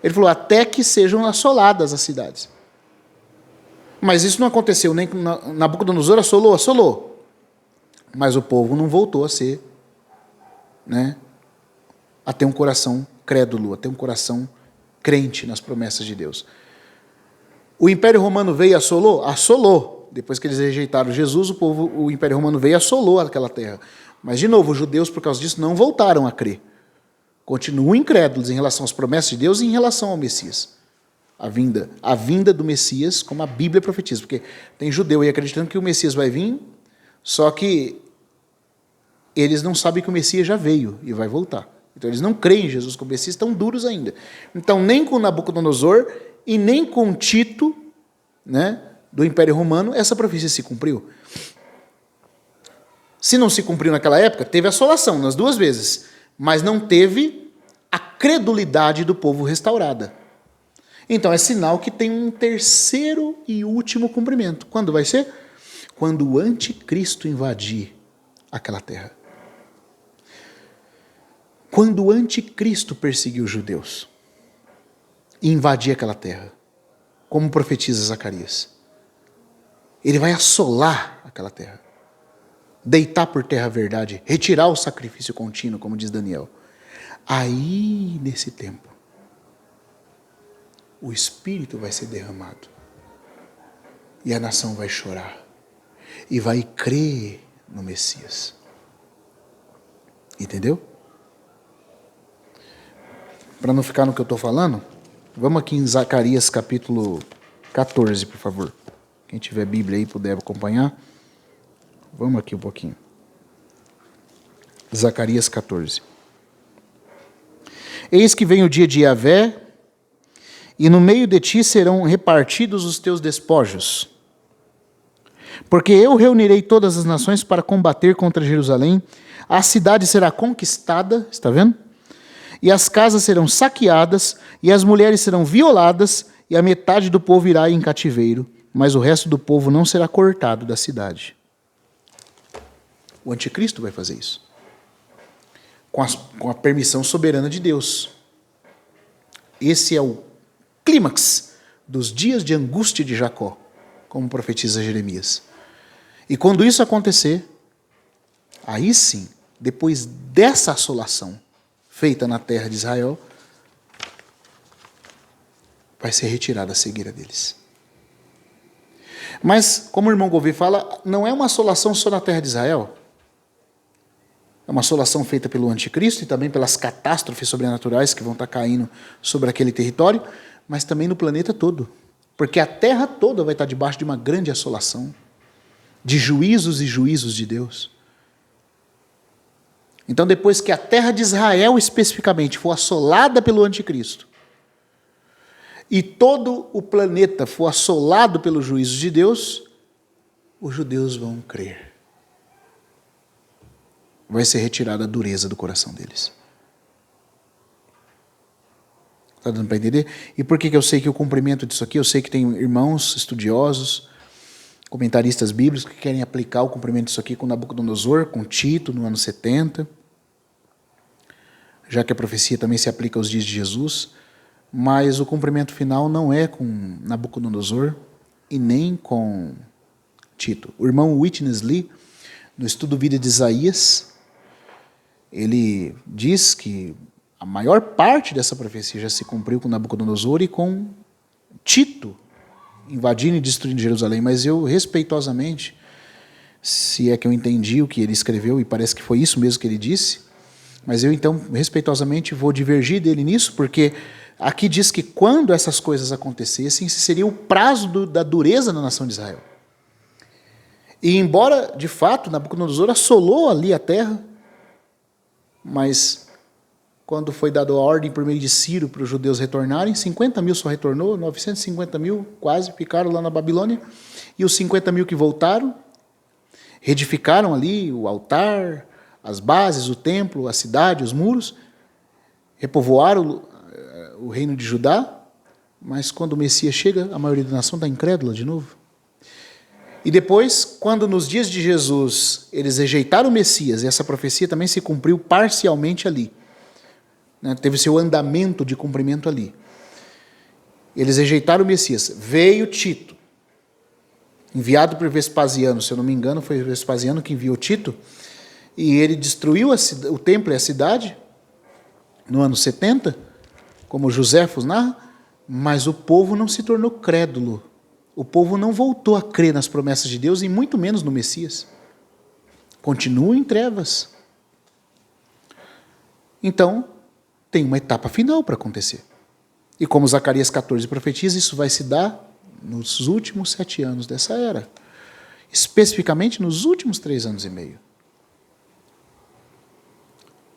S1: Ele falou, até que sejam assoladas as cidades. Mas isso não aconteceu, nem com Nabucodonosor assolou. Mas o povo não voltou a ser, né, a ter um coração crédulo, a ter um coração crente nas promessas de Deus. O Império Romano veio e assolou? Assolou. Depois que eles rejeitaram Jesus, o Império Romano veio e assolou aquela terra. Mas, de novo, os judeus, por causa disso, não voltaram a crer. Continuam incrédulos em relação às promessas de Deus e em relação ao Messias. A vinda do Messias, como a Bíblia profetiza. Porque tem judeu aí acreditando que o Messias vai vir, só que eles não sabem que o Messias já veio e vai voltar. Então eles não creem em Jesus como Messias, estão duros ainda. Então nem com Nabucodonosor e nem com Tito, né, do Império Romano, essa profecia se cumpriu. Se não se cumpriu naquela época, teve assolação nas duas vezes, mas não teve a credulidade do povo restaurada. Então é sinal que tem um terceiro e último cumprimento. Quando vai ser? Quando o anticristo invadir aquela terra. Quando o anticristo perseguir os judeus e invadir aquela terra, como profetiza Zacarias, ele vai assolar aquela terra, deitar por terra a verdade, retirar o sacrifício contínuo, como diz Daniel. Aí, nesse tempo, o Espírito vai ser derramado e a nação vai chorar e vai crer no Messias. Entendeu? Para não ficar no que eu estou falando, vamos aqui em Zacarias capítulo 14, por favor. Quem tiver Bíblia aí puder acompanhar. Vamos aqui um pouquinho. Zacarias 14. Eis que vem o dia de Yahvé, e no meio de ti serão repartidos os teus despojos. Porque eu reunirei todas as nações para combater contra Jerusalém, a cidade será conquistada, está vendo? E as casas serão saqueadas, e as mulheres serão violadas, e a metade do povo irá em cativeiro, mas o resto do povo não será cortado da cidade. O anticristo vai fazer isso. Com a permissão soberana de Deus. Esse é o clímax dos dias de angústia de Jacó, como profetiza Jeremias. E quando isso acontecer, aí sim, depois dessa assolação feita na terra de Israel, vai ser retirada a cegueira deles. Mas, como o irmão Gouveia fala, não é uma assolação só na terra de Israel. É uma assolação feita pelo anticristo e também pelas catástrofes sobrenaturais que vão estar caindo sobre aquele território, mas também no planeta todo. Porque a terra toda vai estar debaixo de uma grande assolação, de juízos e juízos de Deus. Então, depois que a terra de Israel, especificamente, for assolada pelo anticristo, e todo o planeta for assolado pelo juízo de Deus, os judeus vão crer. Vai ser retirada a dureza do coração deles. Está dando para entender? E por que eu sei que o cumprimento disso aqui, eu sei que tem irmãos estudiosos, comentaristas bíblicos que querem aplicar o cumprimento disso aqui com Nabucodonosor, com Tito, no ano 70, já que a profecia também se aplica aos dias de Jesus, mas o cumprimento final não é com Nabucodonosor e nem com Tito. O irmão Witness Lee, no estudo Vida de Isaías, ele diz que a maior parte dessa profecia já se cumpriu com Nabucodonosor e com Tito invadindo e destruindo Jerusalém, mas eu, respeitosamente, se é que eu entendi o que ele escreveu, e parece que foi isso mesmo que ele disse, mas eu, então, respeitosamente, vou divergir dele nisso, porque aqui diz que quando essas coisas acontecessem, esse seria o prazo da dureza na nação de Israel. E embora, de fato, Nabucodonosor assolou ali a terra, mas quando foi dada a ordem por meio de Ciro para os judeus retornarem, 50 mil só retornou, 950 mil quase ficaram lá na Babilônia, e os 50 mil que voltaram, reedificaram ali o altar, as bases, o templo, a cidade, os muros, repovoaram o reino de Judá, mas quando o Messias chega, a maioria da nação está incrédula de novo. E depois, quando nos dias de Jesus eles rejeitaram o Messias, e essa profecia também se cumpriu parcialmente ali, né, teve seu andamento de cumprimento ali. Eles rejeitaram o Messias. Veio Tito, enviado por Vespasiano, se eu não me engano, foi Vespasiano que enviou Tito, e ele destruiu o templo e a cidade no ano 70, como Joséfos narra, mas o povo não se tornou crédulo. O povo não voltou a crer nas promessas de Deus e muito menos no Messias. Continua em trevas. Então, tem uma etapa final para acontecer. E como Zacarias 14 profetiza, isso vai se dar nos últimos 7 anos dessa era. Especificamente nos últimos 3 anos e meio.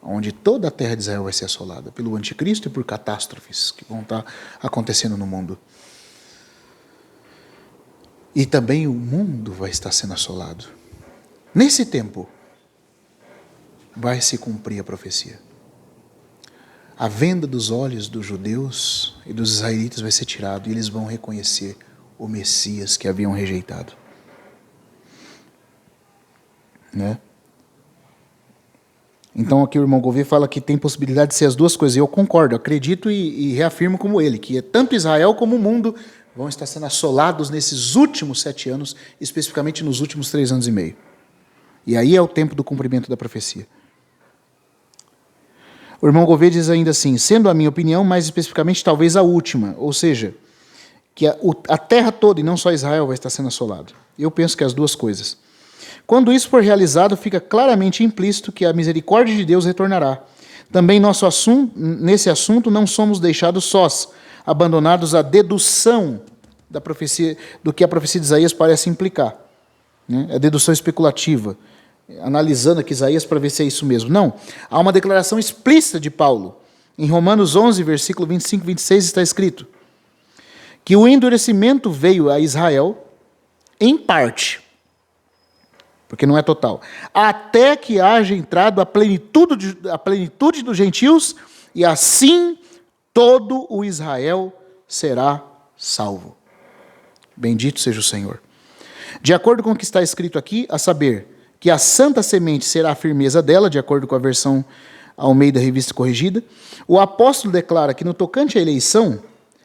S1: Onde toda a terra de Israel vai ser assolada pelo anticristo e por catástrofes que vão estar acontecendo no mundo. E também o mundo vai estar sendo assolado. Nesse tempo, vai se cumprir a profecia. A venda dos olhos dos judeus e dos israelitas vai ser tirada e eles vão reconhecer o Messias que haviam rejeitado. Né? Então aqui o irmão Gouveia fala que tem possibilidade de ser as duas coisas. E eu concordo, acredito e reafirmo como ele, que tanto Israel como o mundo vão estar sendo assolados nesses últimos 7 anos, especificamente nos últimos 3 anos e meio. E aí é o tempo do cumprimento da profecia. O irmão Gouveia diz ainda assim, sendo a minha opinião, mais especificamente talvez a última, ou seja, que a terra toda, e não só Israel, vai estar sendo assolado. Eu penso que as duas coisas. Quando isso for realizado, fica claramente implícito que a misericórdia de Deus retornará. Também nesse assunto não somos deixados sós, abandonados à dedução da profecia, do que a profecia de Isaías parece implicar. Né? A dedução especulativa, analisando aqui Isaías para ver se é isso mesmo. Não, há uma declaração explícita de Paulo. Em Romanos 11, versículo 25 e 26 está escrito que o endurecimento veio a Israel em parte, porque não é total, até que haja entrado a plenitude dos gentios, e assim todo o Israel será salvo. Bendito seja o Senhor. De acordo com o que está escrito aqui, a saber, que a santa semente será a firmeza dela, de acordo com a versão Almeida Revista Corrigida, o apóstolo declara que no tocante à eleição,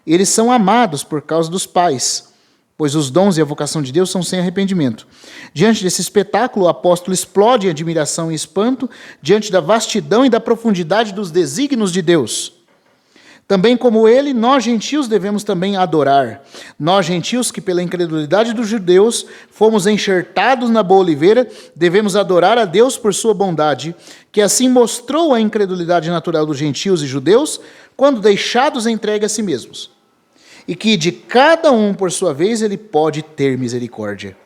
S1: eles são amados por causa dos pais, pois os dons e a vocação de Deus são sem arrependimento. Diante desse espetáculo, o apóstolo explode em admiração e espanto diante da vastidão e da profundidade dos desígnios de Deus. Também como ele, nós gentios devemos também adorar. Nós gentios que pela incredulidade dos judeus fomos enxertados na boa oliveira, devemos adorar a Deus por sua bondade, que assim mostrou a incredulidade natural dos gentios e judeus, quando deixados entregue a si mesmos. E que de cada um, por sua vez, ele pode ter misericórdia.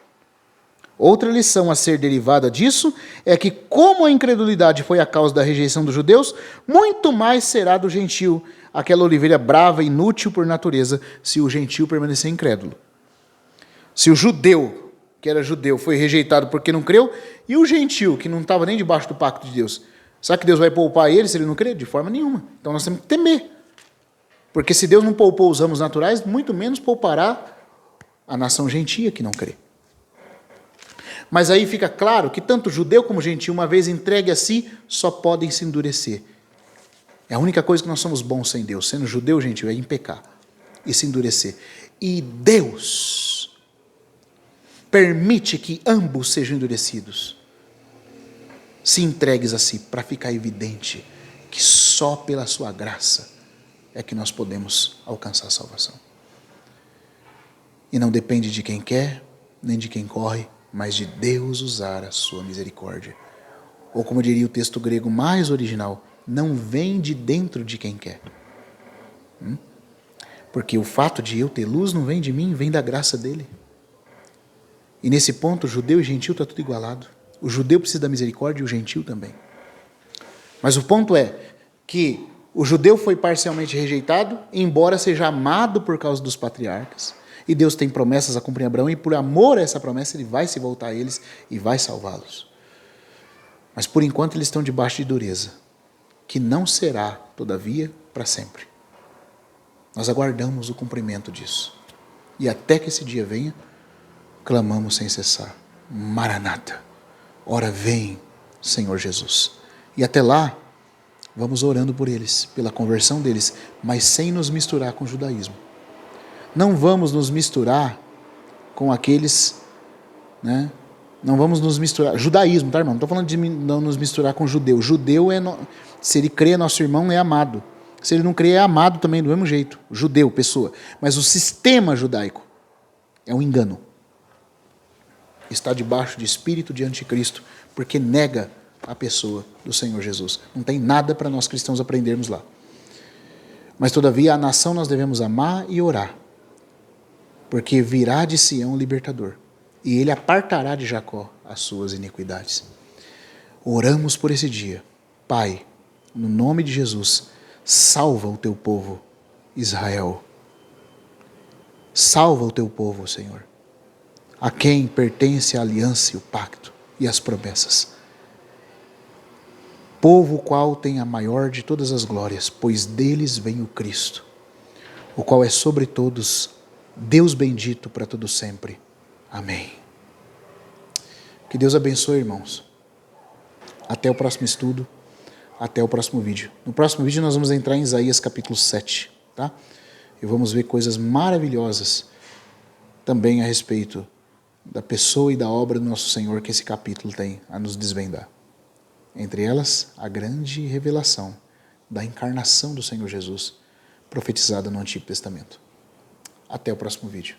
S1: Outra lição a ser derivada disso é que, como a incredulidade foi a causa da rejeição dos judeus, muito mais será do gentio, aquela oliveira brava e inútil por natureza, se o gentio permanecer incrédulo. Se o judeu, que era judeu, foi rejeitado porque não creu, e o gentio, que não estava nem debaixo do pacto de Deus, será que Deus vai poupar ele se ele não crer? De forma nenhuma. Então nós temos que temer. Porque se Deus não poupou os ramos naturais, muito menos poupará a nação gentia que não crê. Mas aí fica claro que tanto judeu como gentio, uma vez entregue a si, só podem se endurecer. É a única coisa que nós somos bons sem Deus, sendo judeu ou gentio, é em pecar e se endurecer. E Deus permite que ambos sejam endurecidos, se entregues a si, para ficar evidente que só pela sua graça é que nós podemos alcançar a salvação. E não depende de quem quer, nem de quem corre, mas de Deus usar a sua misericórdia. Ou como diria o texto grego mais original, não vem de dentro de quem quer. Porque o fato de eu ter luz não vem de mim, vem da graça dele. E nesse ponto, judeu e gentil está tudo igualado. O judeu precisa da misericórdia e o gentil também. Mas o ponto é que o judeu foi parcialmente rejeitado, embora seja amado por causa dos patriarcas. E Deus tem promessas a cumprir em Abraão, e por amor a essa promessa, ele vai se voltar a eles e vai salvá-los. Mas por enquanto eles estão debaixo de dureza, que não será, todavia, para sempre. Nós aguardamos o cumprimento disso. E até que esse dia venha, clamamos sem cessar: Maranata, ora vem, Senhor Jesus. E até lá, vamos orando por eles, pela conversão deles, mas sem nos misturar com o judaísmo. Não vamos nos misturar com aqueles, né? Não vamos nos misturar. Judaísmo, tá, irmão? Não estou falando de não nos misturar com judeu. Judeu se ele crê, nosso irmão é amado. Se ele não crê, é amado também do mesmo jeito. Judeu, pessoa. Mas o sistema judaico é um engano. Está debaixo de espírito de anticristo, porque nega a pessoa do Senhor Jesus. Não tem nada para nós cristãos aprendermos lá. Mas todavia a nação nós devemos amar e orar, porque virá de Sião o libertador, e ele apartará de Jacó as suas iniquidades. Oramos por esse dia. Pai, no nome de Jesus, salva o teu povo, Israel. Salva o teu povo, Senhor, a quem pertence a aliança e o pacto e as promessas. Povo qual tem a maior de todas as glórias, pois deles vem o Cristo, o qual é sobre todos Deus bendito para todo sempre. Amém. Que Deus abençoe, irmãos. Até o próximo estudo, até o próximo vídeo. No próximo vídeo nós vamos entrar em Isaías capítulo 7, tá? E vamos ver coisas maravilhosas também a respeito da pessoa e da obra do nosso Senhor que esse capítulo tem a nos desvendar. Entre elas, a grande revelação da encarnação do Senhor Jesus, profetizada no Antigo Testamento. Até o próximo vídeo.